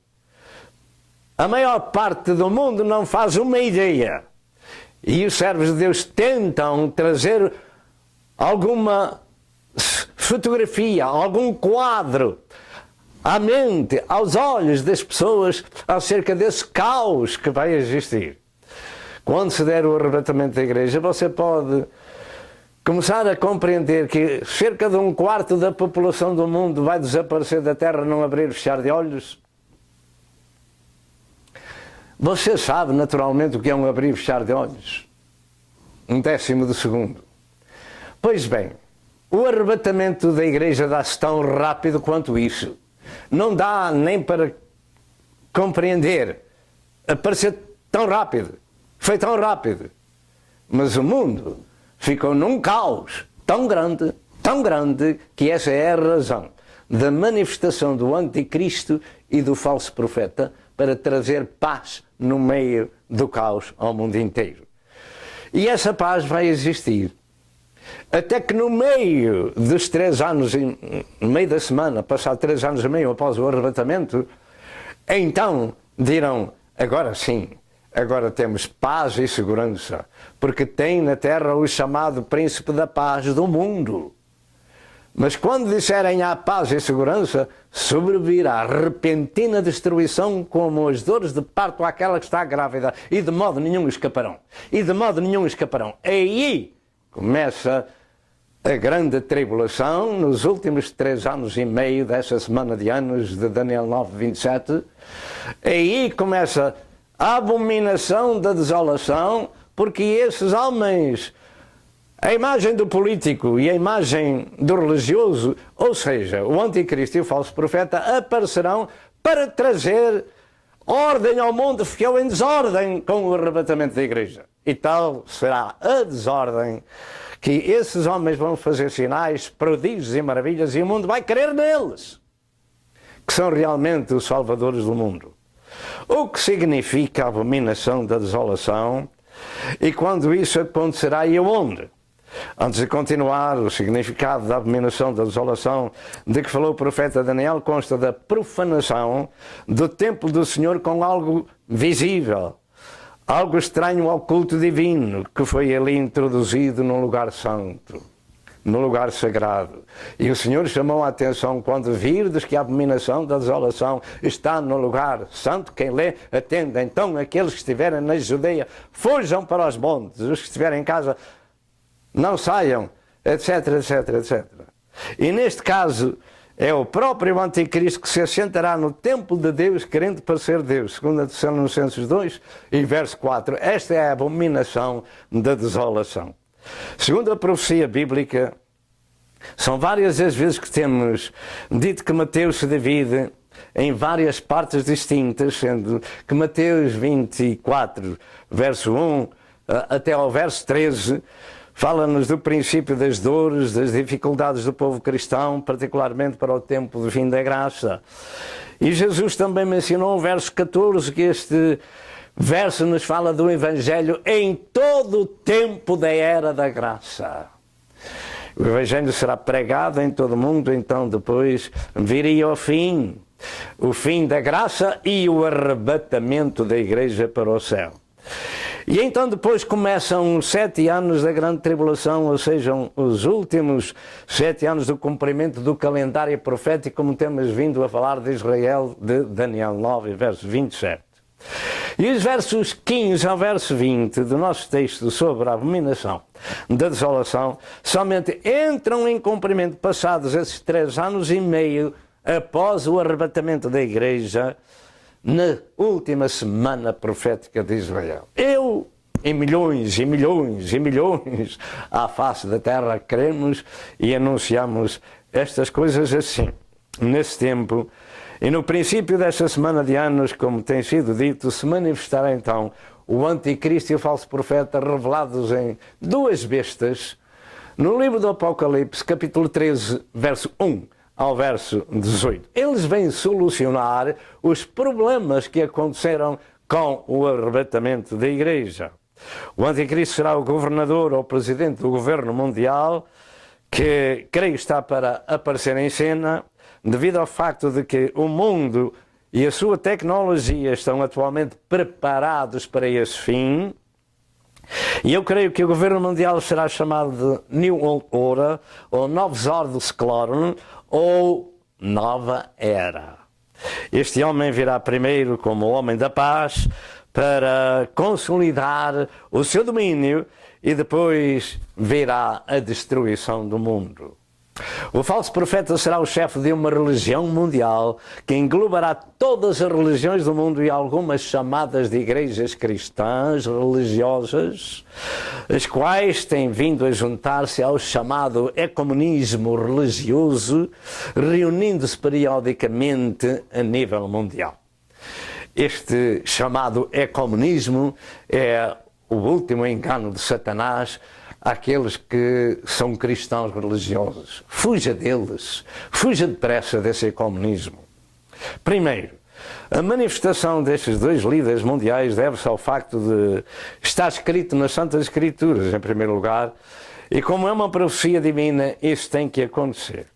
A maior parte do mundo não faz uma ideia. E os servos de Deus tentam trazer alguma fotografia, algum quadro à mente, aos olhos das pessoas acerca desse caos que vai existir. Quando se der o arrebatamento da igreja, você pode começar a compreender que cerca de 1/4 da população do mundo vai desaparecer da terra num abrir e fechar de olhos. Você sabe naturalmente o que é um abrir e fechar de olhos. 1/10 de segundo. Pois bem, o arrebatamento da igreja dá-se tão rápido quanto isso. Não dá nem para compreender. Apareceu tão rápido. Foi tão rápido. Mas o mundo ficou num caos tão grande, que essa é a razão da manifestação do Anticristo e do falso profeta para trazer paz no meio do caos ao mundo inteiro. E essa paz vai existir Até que no meio dos 3 anos, no meio da semana, passado 3 anos e meio após o arrebatamento, então dirão, agora sim, agora temos paz e segurança, porque tem na terra o chamado príncipe da paz do mundo. Mas quando disserem há paz e segurança, sobrevirá repentina destruição como as dores de parto àquela que está grávida, e de modo nenhum escaparão. E de modo nenhum escaparão. Aí começa a grande tribulação, nos últimos 3 anos e meio dessa semana de anos de Daniel 9:27. Aí começa a abominação da desolação, porque esses homens, a imagem do político e a imagem do religioso, ou seja, o anticristo e o falso profeta, aparecerão para trazer ordem ao mundo, ficou em desordem com o arrebatamento da igreja. E tal será a desordem que esses homens vão fazer sinais, prodígios e maravilhas, e o mundo vai crer neles, que são realmente os salvadores do mundo. O que significa a abominação da desolação e quando isso acontecerá e aonde? Antes de continuar, o significado da abominação da desolação de que falou o profeta Daniel consta da profanação do templo do Senhor com algo visível, algo estranho ao culto divino que foi ali introduzido no lugar santo, no lugar sagrado. E o Senhor chamou a atenção: quando virdes que a abominação da desolação está no lugar santo, quem lê, atenda. Então aqueles que estiverem na Judeia, fujam para os montes, os que estiverem em casa, não saiam, etc, etc, etc. E neste caso, é o próprio anticristo que se assentará no templo de Deus, querendo parecer Deus. 2 Tessalonicenses 2 e verso 4. Esta é a abominação da desolação. Segundo a profecia bíblica, são várias as vezes que temos dito que Mateus se divide em várias partes distintas, sendo que Mateus 24, verso 1 até ao verso 13, fala-nos do princípio das dores, das dificuldades do povo cristão, particularmente para o tempo do fim da graça. E Jesus também mencionou o verso 14, que este verso nos fala do Evangelho em todo o tempo da era da graça. O Evangelho será pregado em todo o mundo, então depois viria o fim da graça e o arrebatamento da igreja para o céu. E então depois começam os 7 anos da grande tribulação, ou seja, os últimos 7 anos do cumprimento do calendário profético, como temos vindo a falar de Israel, de Daniel 9, verso 27. E os versos 15 ao verso 20 do nosso texto sobre a abominação da desolação somente entram em cumprimento passados esses 3 anos e meio após o arrebatamento da igreja, na última semana profética de Israel. Eu e milhões e milhões e milhões à face da terra cremos e anunciamos estas coisas assim, nesse tempo. E no princípio desta semana de anos, como tem sido dito, se manifestará então o anticristo e o falso profeta revelados em 2 bestas, no livro do Apocalipse, capítulo 13, verso 1 ao verso 18. Eles vêm solucionar os problemas que aconteceram com o arrebatamento da igreja. O anticristo será o governador ou presidente do governo mundial, que creio está para aparecer em cena, devido ao facto de que o mundo e a sua tecnologia estão atualmente preparados para esse fim. E eu creio que o governo mundial será chamado de New World Order, ou Novsordensklorn, ou Nova Era. Este homem virá primeiro como homem da paz para consolidar o seu domínio e depois virá a destruição do mundo. O falso profeta será o chefe de uma religião mundial que englobará todas as religiões do mundo e algumas chamadas de igrejas cristãs religiosas, as quais têm vindo a juntar-se ao chamado ecumenismo religioso, reunindo-se periodicamente a nível mundial. Este chamado ecumenismo é o último engano de Satanás àqueles que são cristãos religiosos. Fuja deles, fuja depressa desse ecumenismo. Primeiro, a manifestação destes 2 líderes mundiais deve-se ao facto de estar escrito nas Santas Escrituras, em primeiro lugar, E como é uma profecia divina, isso tem que acontecer.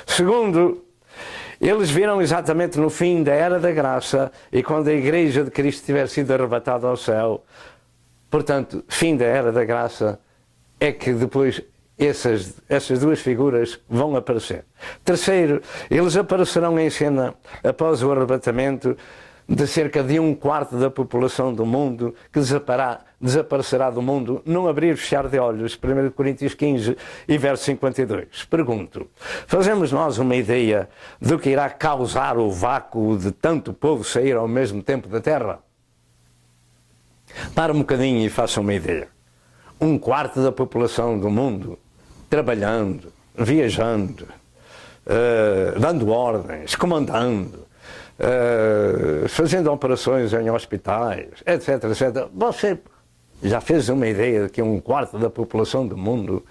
Segundo, eles viram exatamente no fim da Era da Graça e quando a Igreja de Cristo tiver sido arrebatada ao céu. Portanto, fim da Era da Graça é que depois essas duas figuras vão aparecer. Terceiro, eles aparecerão em cena após o arrebatamento de cerca de 1/4 da população do mundo que desaparecerá do mundo num abrir e fechar de olhos. 1 Coríntios 15 e verso 52. Pergunto, fazemos nós uma ideia do que irá causar o vácuo de tanto povo sair ao mesmo tempo da Terra? Para um bocadinho e faça uma ideia. 1/4 da população do mundo trabalhando, viajando, dando ordens, comandando, fazendo operações em hospitais, etc, etc. Você já fez uma ideia de que 1/4 da população do mundo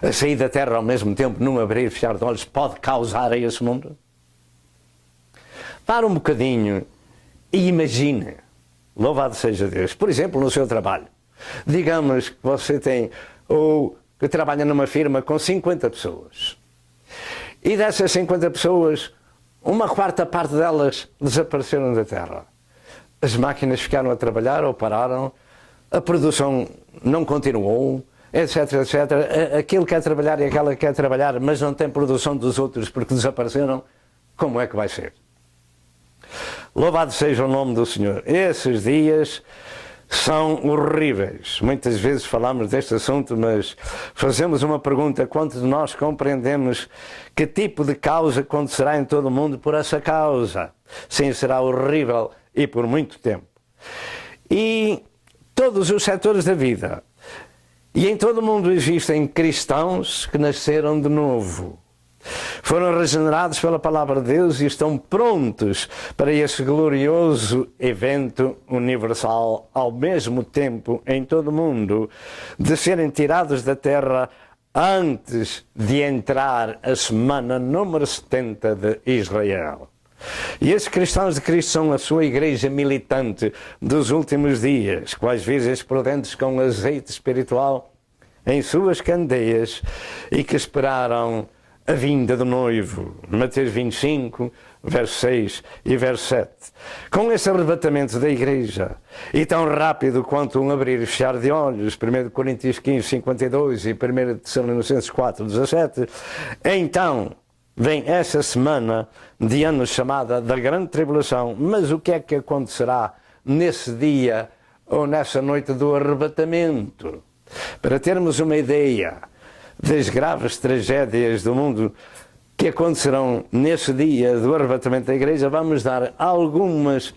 a sair da Terra ao mesmo tempo, num abrir e fechar de olhos, pode causar a esse mundo? Para um bocadinho e imagine, louvado seja Deus, por exemplo, no seu trabalho. Digamos que você tem, ou que trabalha numa firma com 50 pessoas. E dessas 50 pessoas, 1/4 parte delas desapareceram da Terra. As máquinas ficaram a trabalhar ou pararam, a produção não continuou, etc, etc. Aquele quer trabalhar e aquela quer trabalhar, mas não tem produção dos outros porque desapareceram. Como é que vai ser? Louvado seja o nome do Senhor. Esses dias são horríveis. Muitas vezes falamos deste assunto, mas fazemos uma pergunta: quantos de nós compreendemos que tipo de causa acontecerá em todo o mundo por essa causa? Sim, será horrível e por muito tempo. E todos os setores da vida. E em todo o mundo existem cristãos que nasceram de novo. Foram regenerados pela palavra de Deus e estão prontos para esse glorioso evento universal, ao mesmo tempo em todo o mundo, de serem tirados da terra antes de entrar a semana número 70 de Israel. E esses cristãos de Cristo são a sua igreja militante dos últimos dias, quais virgens prudentes com azeite espiritual em suas candeias e que esperaram a vinda do noivo. Mateus 25, verso 6 e verso 7. Com esse arrebatamento da igreja, e tão rápido quanto um abrir e fechar de olhos, 1 Coríntios 15, 52 e 1 Tessalonicenses 4, 17, então vem essa semana de anos chamada da Grande Tribulação. Mas o que é que acontecerá nesse dia ou nessa noite do arrebatamento? Para termos uma ideia das graves tragédias do mundo que acontecerão nesse dia do arrebatamento da igreja, vamos dar algumas,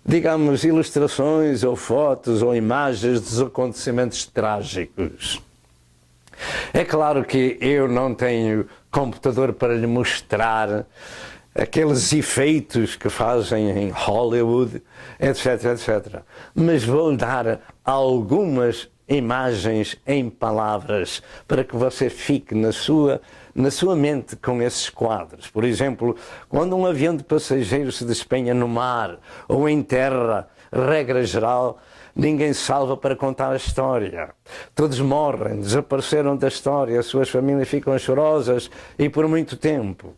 digamos, ilustrações ou fotos ou imagens dos acontecimentos trágicos. É claro que eu não tenho computador para lhe mostrar aqueles efeitos que fazem em Hollywood, etc, etc. Mas vou-lhe dar algumas imagens em palavras para que você fique na sua mente com esses quadros. Por exemplo, quando um avião de passageiros se despenha no mar ou em terra, regra geral, ninguém se salva para contar a história. Todos morrem, desapareceram da história, as suas famílias ficam chorosas e por muito tempo.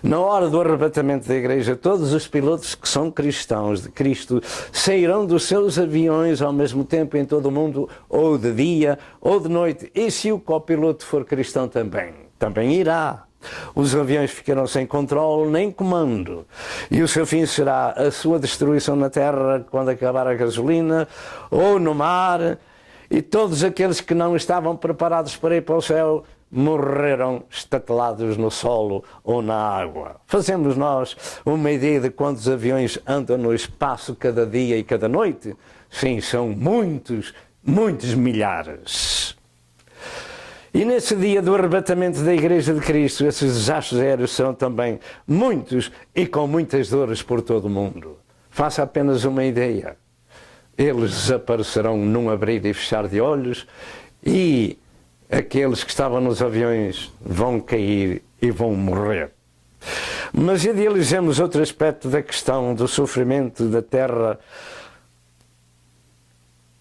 Na hora do arrebatamento da igreja, todos os pilotos que são cristãos de Cristo sairão dos seus aviões ao mesmo tempo em todo o mundo, ou de dia ou de noite. E se o copiloto for cristão também irá. Os aviões ficarão sem controle nem comando. E o seu fim será a sua destruição na terra quando acabar a gasolina, ou no mar. E todos aqueles que não estavam preparados para ir para o céu morreram estatelados no solo ou na água. Fazemos nós uma ideia de quantos aviões andam no espaço cada dia e cada noite? Sim, são muitos, muitos milhares. E nesse dia do arrebatamento da Igreja de Cristo, esses desastres aéreos serão também muitos e com muitas dores por todo o mundo. Faça apenas uma ideia. Eles desaparecerão num abrir e fechar de olhos e aqueles que estavam nos aviões vão cair e vão morrer. Mas idealizemos outro aspecto da questão do sofrimento da terra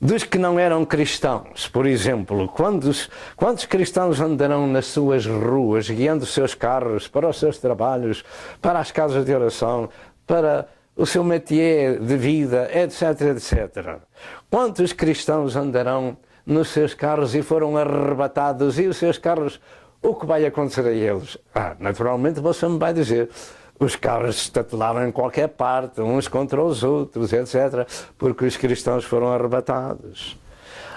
dos que não eram cristãos. Por exemplo, quantos cristãos andarão nas suas ruas, guiando os seus carros para os seus trabalhos, para as casas de oração, para o seu métier de vida, etc, etc. Quantos cristãos andarão nos seus carros e foram arrebatados, e os seus carros, o que vai acontecer a eles? Naturalmente você me vai dizer, os carros se estatelaram em qualquer parte, uns contra os outros, etc., porque os cristãos foram arrebatados.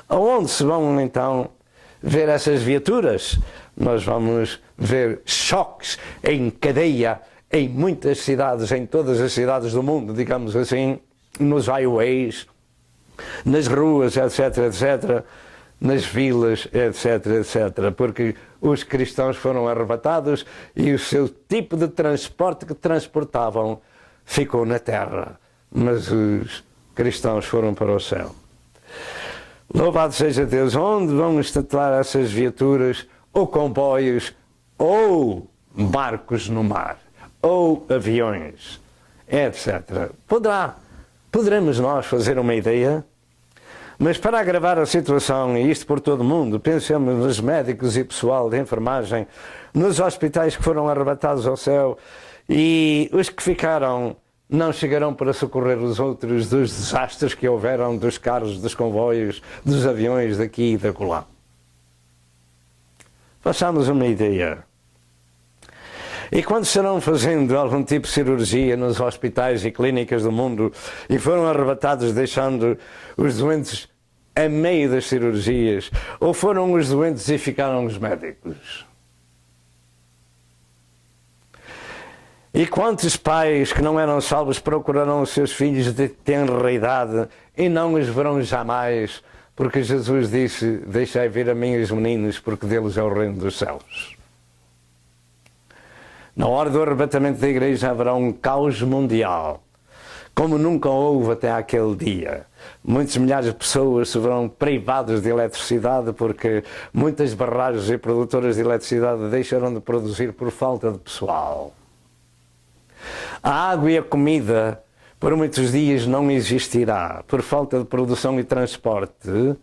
Aonde se vão então ver essas viaturas? Nós vamos ver choques em cadeia em muitas cidades, em todas as cidades do mundo, digamos assim, nos highways, nas ruas, etc., etc., nas vilas, etc., etc., porque os cristãos foram arrebatados e o seu tipo de transporte que transportavam ficou na terra, mas os cristãos foram para o céu. Louvado seja Deus! Onde vão estatelar essas viaturas, ou comboios, ou barcos no mar, ou aviões, etc. Poderemos nós fazer uma ideia? Mas para agravar a situação, e isto por todo o mundo, pensemos nos médicos e pessoal de enfermagem, nos hospitais que foram arrebatados ao céu, e os que ficaram não chegarão para socorrer os outros dos desastres que houveram dos carros, dos comboios, dos aviões daqui e da acolá. Façamos uma ideia. E quando estarão fazendo algum tipo de cirurgia nos hospitais e clínicas do mundo e foram arrebatados deixando os doentes a meio das cirurgias, ou foram os doentes e ficaram os médicos? E quantos pais que não eram salvos procurarão os seus filhos de tenra idade e não os verão jamais, porque Jesus disse, deixai vir a mim os meninos, porque deles é o reino dos céus. Na hora do arrebatamento da igreja haverá um caos mundial, como nunca houve até aquele dia. Muitos milhares de pessoas se verão privadas de eletricidade porque muitas barragens e produtoras de eletricidade deixarão de produzir por falta de pessoal. A água e a comida por muitos dias não existirá por falta de produção e transporte,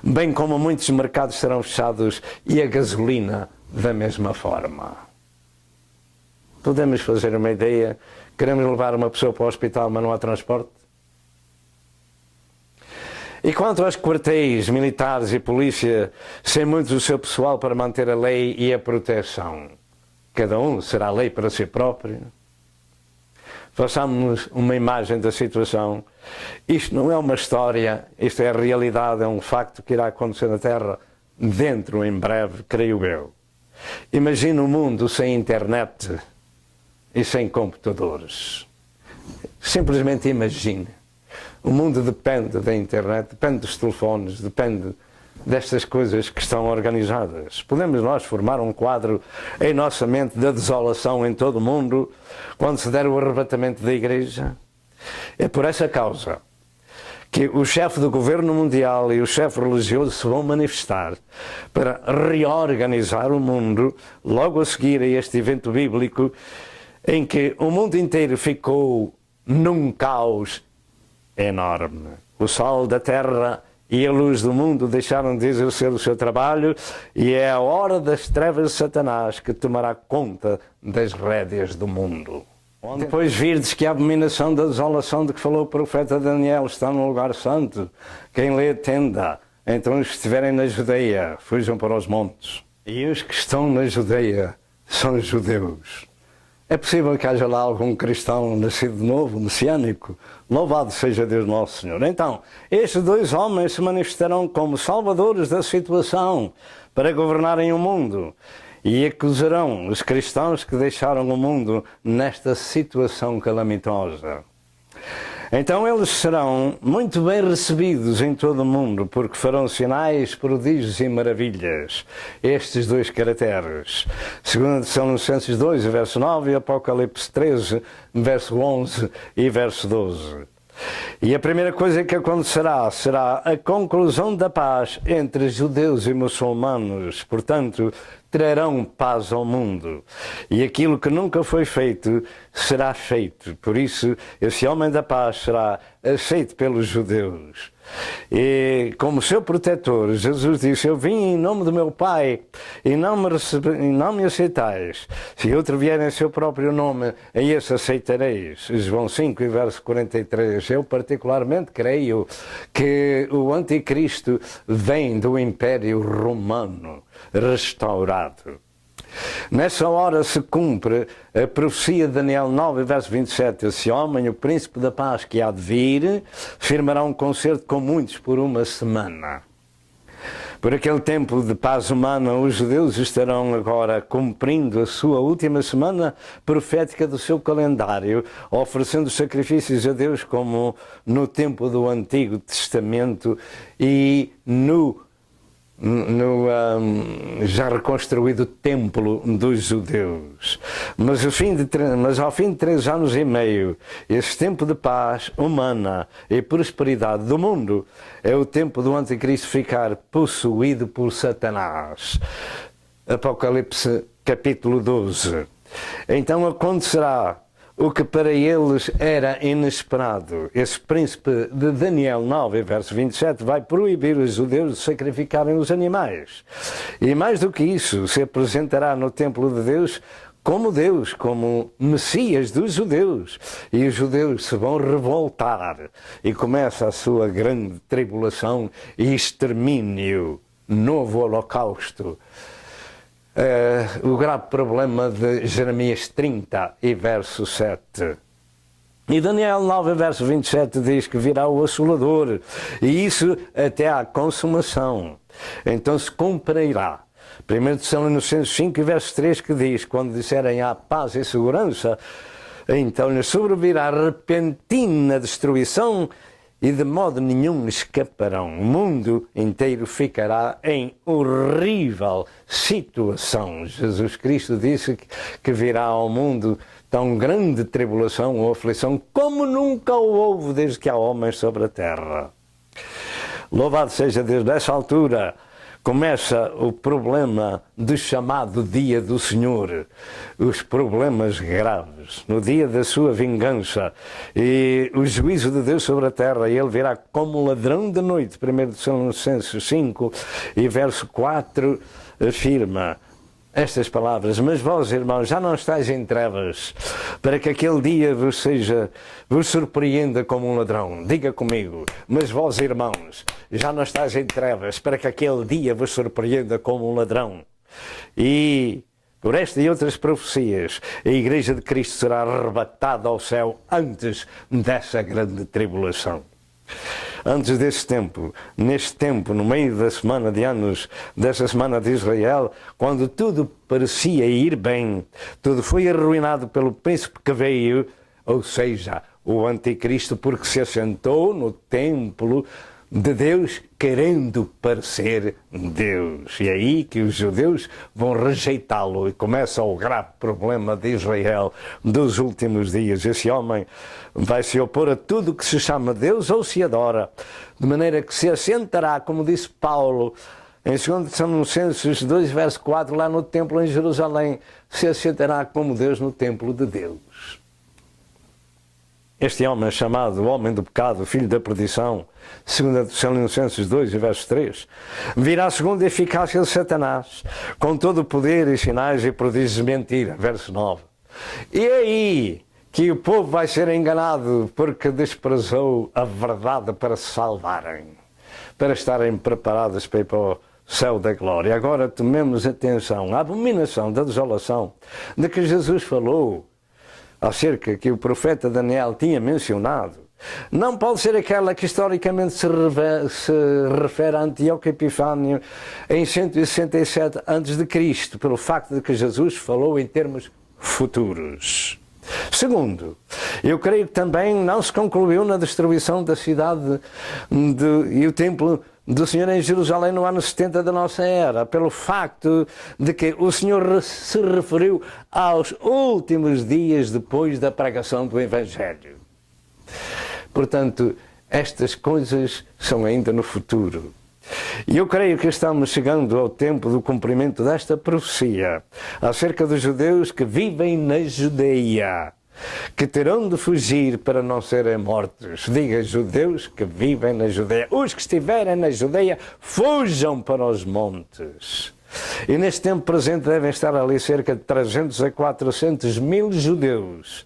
bem como muitos mercados serão fechados e a gasolina da mesma forma. Podemos fazer uma ideia? Queremos levar uma pessoa para o hospital, mas não há transporte? E quanto aos quartéis militares e polícia, sem muito do seu pessoal para manter a lei e a proteção? Cada um será lei para si próprio? Façamos uma imagem da situação. Isto não é uma história, isto é a realidade, é um facto que irá acontecer na Terra dentro, em breve, creio eu. Imagina um mundo sem internet e sem computadores. Simplesmente imagine. O mundo depende da internet, depende dos telefones, depende destas coisas que estão organizadas. Podemos nós formar um quadro em nossa mente da desolação em todo o mundo quando se der o arrebatamento da igreja? É por essa causa que o chefe do governo mundial e o chefe religioso se vão manifestar para reorganizar o mundo logo a seguir a este evento bíblico em que o mundo inteiro ficou num caos enorme. O sol da terra e a luz do mundo deixaram de exercer o seu trabalho e é a hora das trevas de Satanás que tomará conta das rédeas do mundo. Depois virdes que a abominação da desolação de que falou o profeta Daniel está no lugar santo, quem lê tenda. Então os que estiverem na Judeia fujam para os montes. E os que estão na Judeia são judeus. É possível que haja lá algum cristão nascido de novo, messiânico? Louvado seja Deus nosso Senhor. Então, estes dois homens se manifestarão como salvadores da situação para governarem o mundo e acusarão os cristãos que deixaram o mundo nesta situação calamitosa. Então eles serão muito bem recebidos em todo o mundo, porque farão sinais, prodígios e maravilhas. Estes dois caracteres. 2 Tessalonicenses 2, verso 9, e Apocalipse 13, verso 11 e verso 12. E a primeira coisa que acontecerá será a conclusão da paz entre judeus e muçulmanos. Portanto, trarão paz ao mundo. E aquilo que nunca foi feito será feito. Por isso, esse homem da paz será aceito pelos judeus. E como seu protetor, Jesus disse: eu vim em nome do meu Pai e não me aceitais. Se outro vier em seu próprio nome, a esse aceitareis. João 5, verso 43. Eu particularmente creio que o anticristo vem do Império Romano restaurado. Nessa hora se cumpre a profecia de Daniel 9, verso 27. Esse homem, o príncipe da paz que há de vir, firmará um concerto com muitos por uma semana. Por aquele tempo de paz humana, os judeus estarão agora cumprindo a sua última semana profética do seu calendário, oferecendo sacrifícios a Deus como no tempo do Antigo Testamento e no já reconstruído templo dos judeus. Mas ao fim de 3 anos e meio, esse tempo de paz humana e prosperidade do mundo é o tempo do anticristo ficar possuído por Satanás. Apocalipse capítulo 12. Então acontecerá o que para eles era inesperado. Esse príncipe de Daniel 9, verso 27, vai proibir os judeus de sacrificarem os animais. E mais do que isso, se apresentará no templo de Deus, como Messias dos judeus. E os judeus se vão revoltar. E começa a sua grande tribulação e extermínio. Novo holocausto. O grave problema de Jeremias 30 e verso 7. E Daniel 9, verso 27 diz que virá o assolador, e isso até à consumação. Então se cumprirá. 1 Tessalonicenses 5, verso 3, que diz: quando disserem há paz e segurança, então lhes sobrevirá repentina destruição, e de modo nenhum escaparão. O mundo inteiro ficará em horrível situação. Jesus Cristo disse que virá ao mundo tão grande tribulação ou aflição como nunca o houve desde que há homens sobre a terra. Louvado seja Deus. Nessa altura começa o problema do chamado dia do Senhor, os problemas graves, no dia da sua vingança e o juízo de Deus sobre a terra. Ele virá como ladrão de noite. 1 Tessalonicenses 5 e verso 4 afirma estas palavras: mas vós, irmãos, já não estáis em trevas, para que aquele dia vos surpreenda como um ladrão. Diga comigo: mas vós, irmãos, já não estáis em trevas, para que aquele dia vos surpreenda como um ladrão. E por esta e outras profecias, a Igreja de Cristo será arrebatada ao céu antes dessa grande tribulação. Antes desse tempo, neste tempo, no meio da semana de anos, dessa semana de Israel, quando tudo parecia ir bem, tudo foi arruinado pelo príncipe que veio, ou seja, o anticristo, porque se assentou no templo de Deus, querendo parecer Deus. E é aí que os judeus vão rejeitá-lo e começa o grave problema de Israel dos últimos dias. Esse homem vai se opor a tudo que se chama Deus ou se adora, de maneira que se assentará, como disse Paulo em 2 Tessalonicenses 2, verso 4, lá no templo em Jerusalém, se assentará como Deus no templo de Deus. Este homem é chamado o homem do pecado, filho da perdição, 2 Tessalonicenses 2, verso 3, virá segundo a eficácia de Satanás, com todo o poder e sinais e prodígios de mentira, verso 9. E é aí que o povo vai ser enganado porque desprezou a verdade para se salvarem, para estarem preparados para ir para o céu da glória. Agora tomemos atenção à abominação da desolação de que Jesus falou, acerca que o profeta Daniel tinha mencionado. Não pode ser aquela que historicamente se refere a Antíoco Epifânio em 167 a.C., pelo facto de que Jesus falou em termos futuros. Segundo, eu creio que também não se concluiu na destruição da cidade e o templo do Senhor em Jerusalém no ano 70 da nossa era, pelo facto de que o Senhor se referiu aos últimos dias depois da pregação do Evangelho. Portanto, estas coisas são ainda no futuro. E eu creio que estamos chegando ao tempo do cumprimento desta profecia acerca dos judeus que vivem na Judeia. que terão de fugir para não serem mortos. Diga, judeus que vivem na Judeia. Os que estiverem na Judeia, fujam para os montes. E neste tempo presente devem estar ali cerca de 300 a 400 mil judeus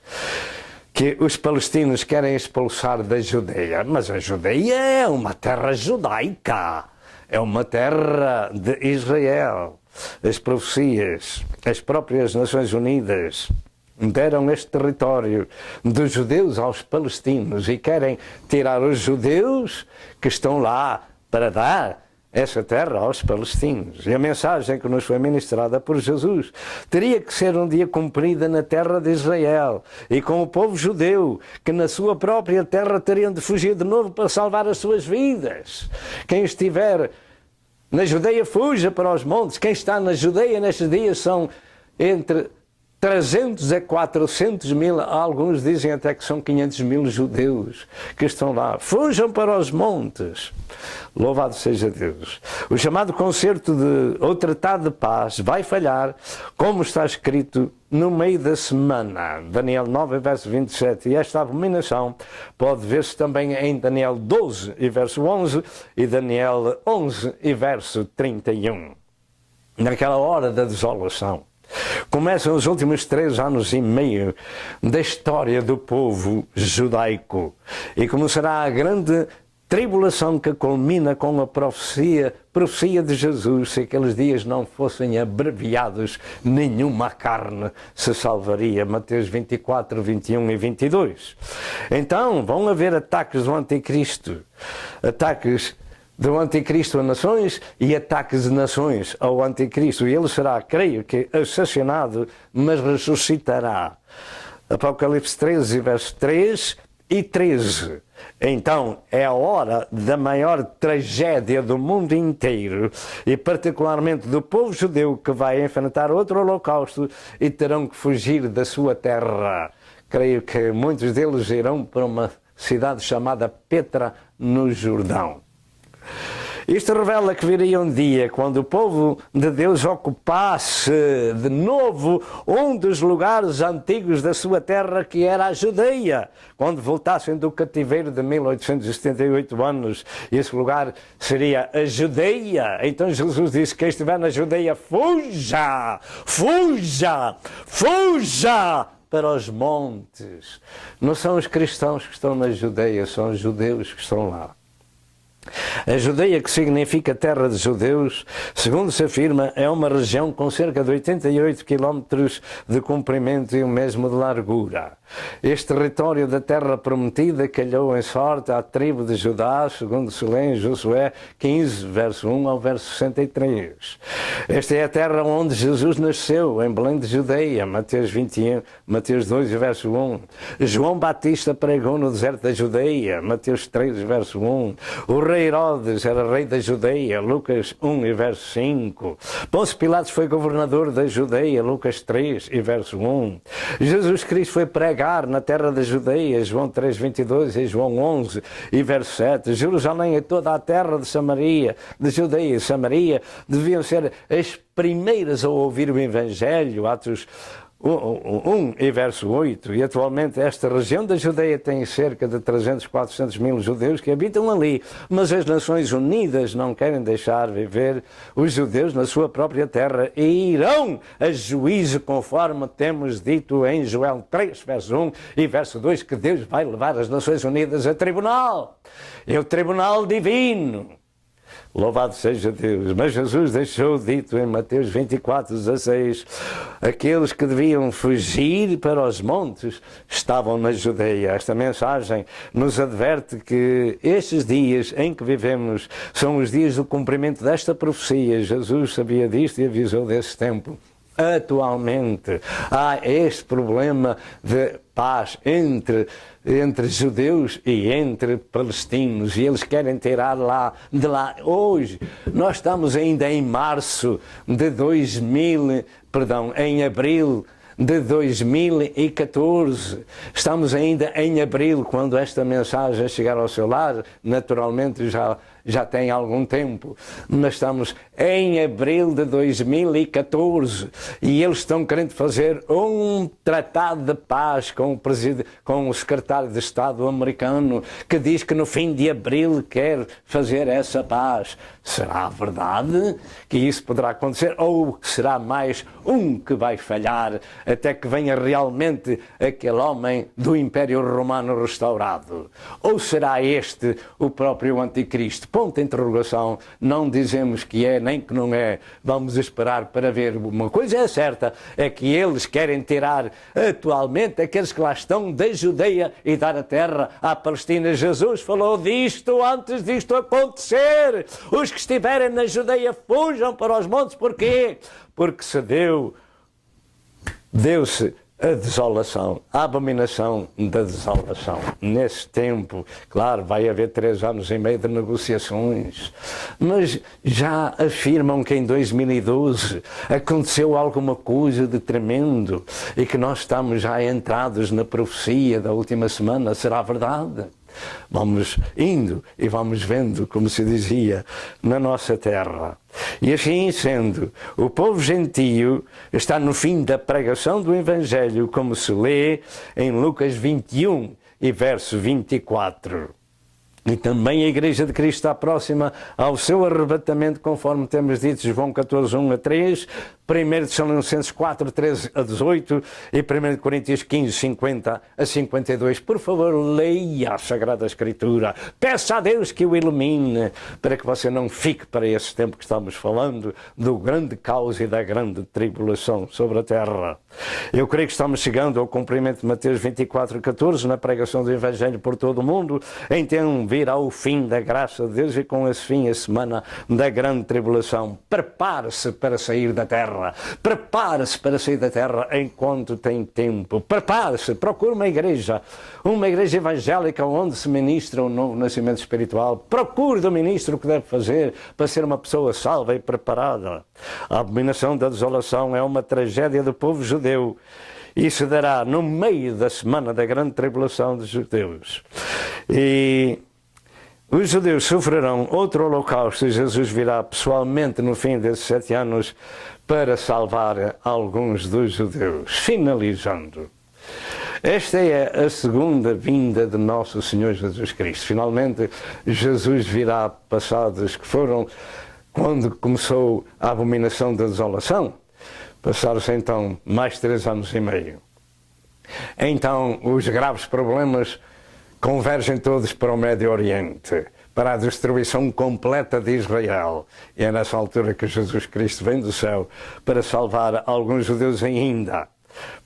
que os palestinos querem expulsar da Judeia. Mas a Judeia é uma terra judaica, é uma terra de Israel. As profecias, as próprias Nações Unidas deram este território dos judeus aos palestinos e querem tirar os judeus que estão lá para dar essa terra aos palestinos. E a mensagem que nos foi ministrada por Jesus teria que ser um dia cumprida na terra de Israel e com o povo judeu, que na sua própria terra teriam de fugir de novo para salvar as suas vidas. Quem estiver na Judeia, fuja para os montes. Quem está na Judeia nestes dias são entre 300 a 400 mil, alguns dizem até que são 500 mil judeus que estão lá. Fujam para os montes. Louvado seja Deus. O chamado concerto ou tratado de paz vai falhar, como está escrito no meio da semana. Daniel 9, verso 27. E esta abominação pode ver-se também em Daniel 12, e verso 11, e Daniel 11, e verso 31. Naquela hora da desolação, começam os últimos 3 anos e meio da história do povo judaico e começará a grande tribulação que culmina com a profecia de Jesus. Se aqueles dias não fossem abreviados, nenhuma carne se salvaria. Mateus 24, 21 e 22. Então vão haver ataques do anticristo, ataques do anticristo a nações e ataques de nações ao anticristo. E ele será, creio que, assassinado, mas ressuscitará. Apocalipse 13, verso 3 e 13. Então é a hora da maior tragédia do mundo inteiro e particularmente do povo judeu, que vai enfrentar outro holocausto e terão que fugir da sua terra. Creio que muitos deles irão para uma cidade chamada Petra, no Jordão. Isto revela que viria um dia quando o povo de Deus ocupasse de novo um dos lugares antigos da sua terra, que era a Judeia. Quando voltassem do cativeiro de 1878 anos, esse lugar seria a Judeia. Então Jesus disse: quem estiver na Judeia, fuja, fuja, fuja para os montes. Não são os cristãos que estão na Judeia, são os judeus que estão lá. A Judeia, que significa terra de judeus, segundo se afirma, é uma região com cerca de 88 quilómetros de comprimento e o mesmo de largura. Este território da terra prometida calhou em sorte à tribo de Judá, segundo se lê em Josué 15, verso 1 ao verso 63. Esta é a terra onde Jesus nasceu, em Belém de Judeia, Mateus 21, Mateus 2, verso 1. João Batista pregou no deserto da Judeia, Mateus 3, verso 1. O rei Herodes era rei da Judeia, Lucas 1 e verso 5. Pôncio Pilatos foi governador da Judeia, Lucas 3 e verso 1. Jesus Cristo foi pregar na terra da Judeia, João 3, 22 e João 11 e verso 7. Jerusalém e toda a terra de Samaria, de Judeia e Samaria, deviam ser as primeiras a ouvir o Evangelho, Atos 1 e verso 8, e atualmente esta região da Judeia tem cerca de 300, 400 mil judeus que habitam ali, mas as Nações Unidas não querem deixar viver os judeus na sua própria terra e irão a juízo, conforme temos dito em Joel 3, verso 1 e verso 2, que Deus vai levar as Nações Unidas a tribunal. É o tribunal divino. Louvado seja Deus. Mas Jesus deixou dito em Mateus 24, 16, aqueles que deviam fugir para os montes estavam na Judeia. Esta mensagem nos adverte que estes dias em que vivemos são os dias do cumprimento desta profecia. Jesus sabia disto e avisou desse tempo. Atualmente há este problema de paz entre judeus e entre palestinos, e eles querem tirar de lá. Hoje, nós estamos ainda em março de em abril de 2014. Estamos ainda em abril, quando esta mensagem chegar ao seu lar, naturalmente já tem algum tempo, mas estamos em abril de 2014 e eles estão querendo fazer um tratado de paz com o secretário de Estado americano, que diz que no fim de abril quer fazer essa paz. Será verdade que isso poderá acontecer, ou será mais um que vai falhar até que venha realmente aquele homem do Império Romano restaurado? Ou será este o próprio Anticristo? Ponto de interrogação. Não dizemos que é nem que não é. Vamos esperar para ver. Uma coisa é certa, é que eles querem tirar atualmente aqueles que lá estão da Judeia e dar a terra à Palestina. Jesus falou disto antes disto acontecer. Os que estiverem na Judeia fujam para os montes. Porquê? Porque deu-se a desolação, a abominação da desolação. Nesse tempo, claro, vai haver 3 anos e meio de negociações, mas já afirmam que em 2012 aconteceu alguma coisa de tremendo e que nós estamos já entrados na profecia da última semana. Será verdade? Vamos indo e vamos vendo, como se dizia, na nossa terra. E assim sendo, o povo gentio está no fim da pregação do Evangelho, como se lê em Lucas 21 e verso 24. E também a Igreja de Cristo está próxima ao seu arrebatamento, conforme temos dito, João 14, 1 a 3, 1 Tessalonicenses 4, 13 a 18 e 1 Coríntios 15, 50 a 52. Por favor, leia a Sagrada Escritura. Peça a Deus que o ilumine, para que você não fique para esse tempo que estamos falando, do grande caos e da grande tribulação sobre a terra. Eu creio que estamos chegando ao cumprimento de Mateus 24, 14, na pregação do Evangelho por todo o mundo. Então virá o fim da graça de Deus e com esse fim a semana da grande tribulação. Prepare-se para sair da terra. Prepare-se para sair da terra enquanto tem tempo. Prepare-se, procure uma igreja evangélica onde se ministra um novo nascimento espiritual. Procure do ministro o que deve fazer para ser uma pessoa salva e preparada. A abominação da desolação é uma tragédia do povo judeu e se dará no meio da semana da grande tribulação dos judeus. E os judeus sofrerão outro holocausto e Jesus virá pessoalmente no fim desses 7 anos para salvar alguns dos judeus. Finalizando, esta é a segunda vinda de nosso Senhor Jesus Cristo. Finalmente, Jesus virá passados que foram quando começou a abominação da desolação. Passaram-se então mais 3 anos e meio. Então, os graves problemas convergem todos para o Médio Oriente, para a destruição completa de Israel. E é nessa altura que Jesus Cristo vem do céu para salvar alguns judeus ainda.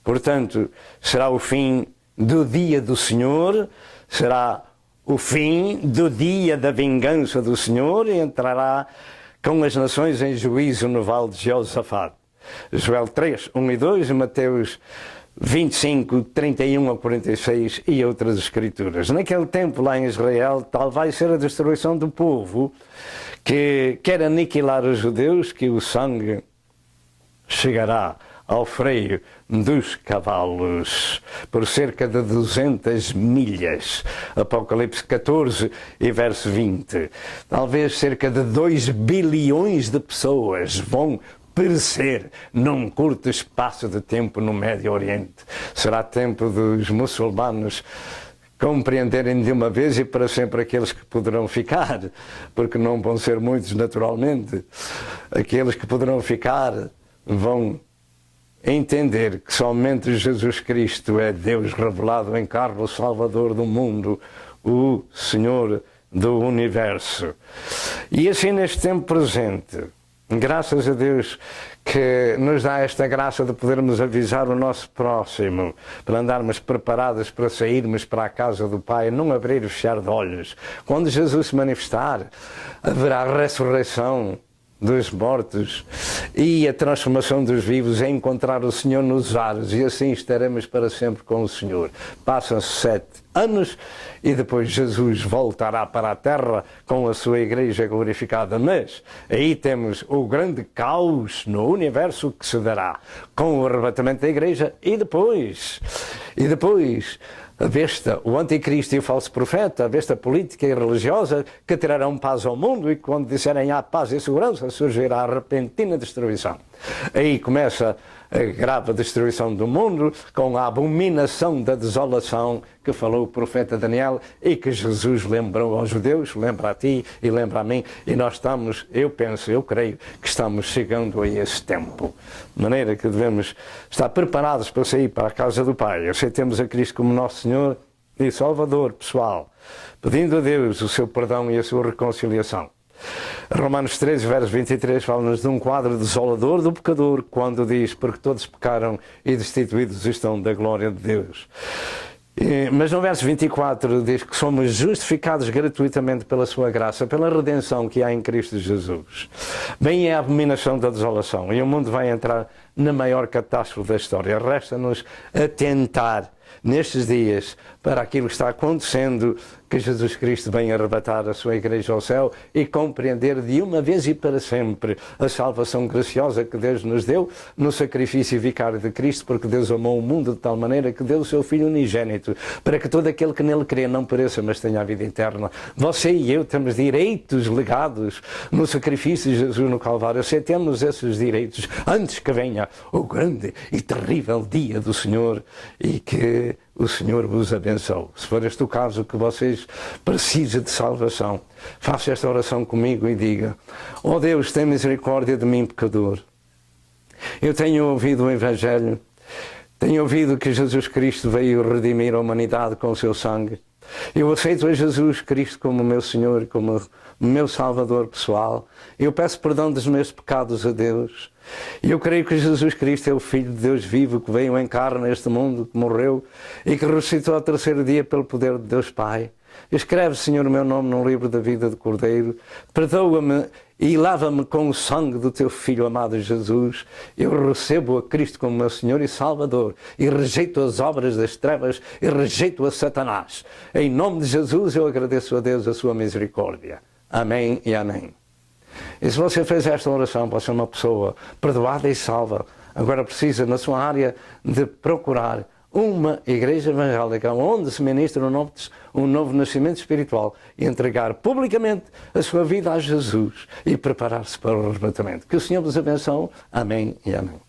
Portanto, será o fim do dia do Senhor, será o fim do dia da vingança do Senhor e entrará com as nações em juízo no vale de Josafate. Joel 3, 1 e 2, Mateus 25, 31 a 46 e outras escrituras. Naquele tempo lá em Israel, tal vai ser a destruição do povo que quer aniquilar os judeus, que o sangue chegará ao freio dos cavalos por cerca de 200 milhas. Apocalipse 14 e verso 20. Talvez cerca de 2 bilhões de pessoas vão perecer num curto espaço de tempo no Médio Oriente. Será tempo dos muçulmanos compreenderem de uma vez e para sempre aqueles que poderão ficar, porque não vão ser muitos naturalmente. Aqueles que poderão ficar vão entender que somente Jesus Cristo é Deus revelado em carne, o Salvador do mundo, o Senhor do Universo. E assim neste tempo presente, graças a Deus que nos dá esta graça de podermos avisar o nosso próximo, para andarmos preparados para sairmos para a casa do Pai, não abrir e fechar de olhos. Quando Jesus se manifestar, haverá ressurreição dos mortos e a transformação dos vivos é encontrar o Senhor nos ares, e assim estaremos para sempre com o Senhor. Passam-se 7 anos e depois Jesus voltará para a terra com a sua igreja glorificada, mas aí temos o grande caos no universo que se dará com o arrebatamento da igreja e depois a besta, o anticristo e o falso profeta, a besta política e religiosa que trarão paz ao mundo, e quando disserem há paz e segurança surgirá a repentina destruição. Aí começa a grave destruição do mundo com a abominação da desolação que falou o profeta Daniel e que Jesus lembrou aos judeus, lembra a ti e lembra a mim, e nós estamos, eu creio que estamos chegando a esse tempo, de maneira que devemos estar preparados para sair para a casa do Pai. Aceitemos a Cristo como nosso Senhor e Salvador pessoal, pedindo a Deus o seu perdão e a sua reconciliação. Romanos 13, verso 23, fala-nos de um quadro desolador do pecador, quando diz, porque todos pecaram e destituídos estão da glória de Deus. Mas no verso 24 diz que somos justificados gratuitamente pela sua graça, pela redenção que há em Cristo Jesus. Bem é a abominação da desolação, e o mundo vai entrar na maior catástrofe da história. Resta-nos atentar nestes dias para aquilo que está acontecendo, que Jesus Cristo vem arrebatar a sua igreja ao céu e compreender de uma vez e para sempre a salvação graciosa que Deus nos deu no sacrifício vicário de Cristo, porque Deus amou o mundo de tal maneira que deu o seu Filho unigênito, para que todo aquele que nele crê não pereça, mas tenha a vida eterna. Você e eu temos direitos legados no sacrifício de Jesus no Calvário. Aceitemos esses direitos antes que venha o grande e terrível dia do Senhor, e que o Senhor vos abençoe. Se for este o caso que vocês precisam de salvação, faça esta oração comigo e diga: ó Deus, tem misericórdia de mim, pecador. Eu tenho ouvido o Evangelho, tenho ouvido que Jesus Cristo veio redimir a humanidade com o seu sangue. Eu aceito a Jesus Cristo como meu Senhor, como meu Salvador pessoal. Eu peço perdão dos meus pecados a Deus. E eu creio que Jesus Cristo é o Filho de Deus vivo, que veio em carne neste mundo, que morreu e que ressuscitou ao terceiro dia pelo poder de Deus Pai. Escreve, Senhor, o meu nome no livro da vida do Cordeiro. Perdoa-me e lava-me com o sangue do teu Filho amado Jesus. Eu recebo a Cristo como meu Senhor e Salvador, e rejeito as obras das trevas e rejeito a Satanás. Em nome de Jesus eu agradeço a Deus a sua misericórdia. Amém e amém. E se você fez esta oração, você é uma pessoa perdoada e salva. Agora precisa, na sua área, de procurar uma igreja evangélica onde se ministra um novo nascimento espiritual e entregar publicamente a sua vida a Jesus e preparar-se para o arrebatamento. Que o Senhor vos abençoe. Amém e amém.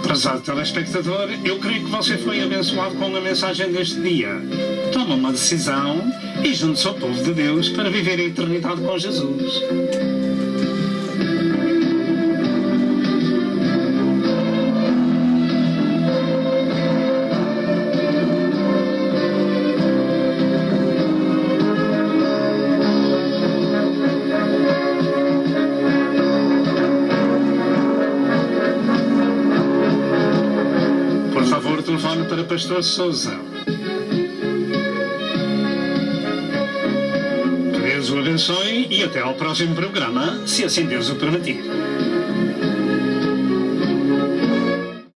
Prezado telespectador, eu creio que você foi abençoado com a mensagem deste dia. Toma uma decisão e junte-se ao povo de Deus para viver a eternidade com Jesus. Telefone para Pastor Sousa. Que Deus o abençoe e até ao próximo programa, se assim Deus o permitir.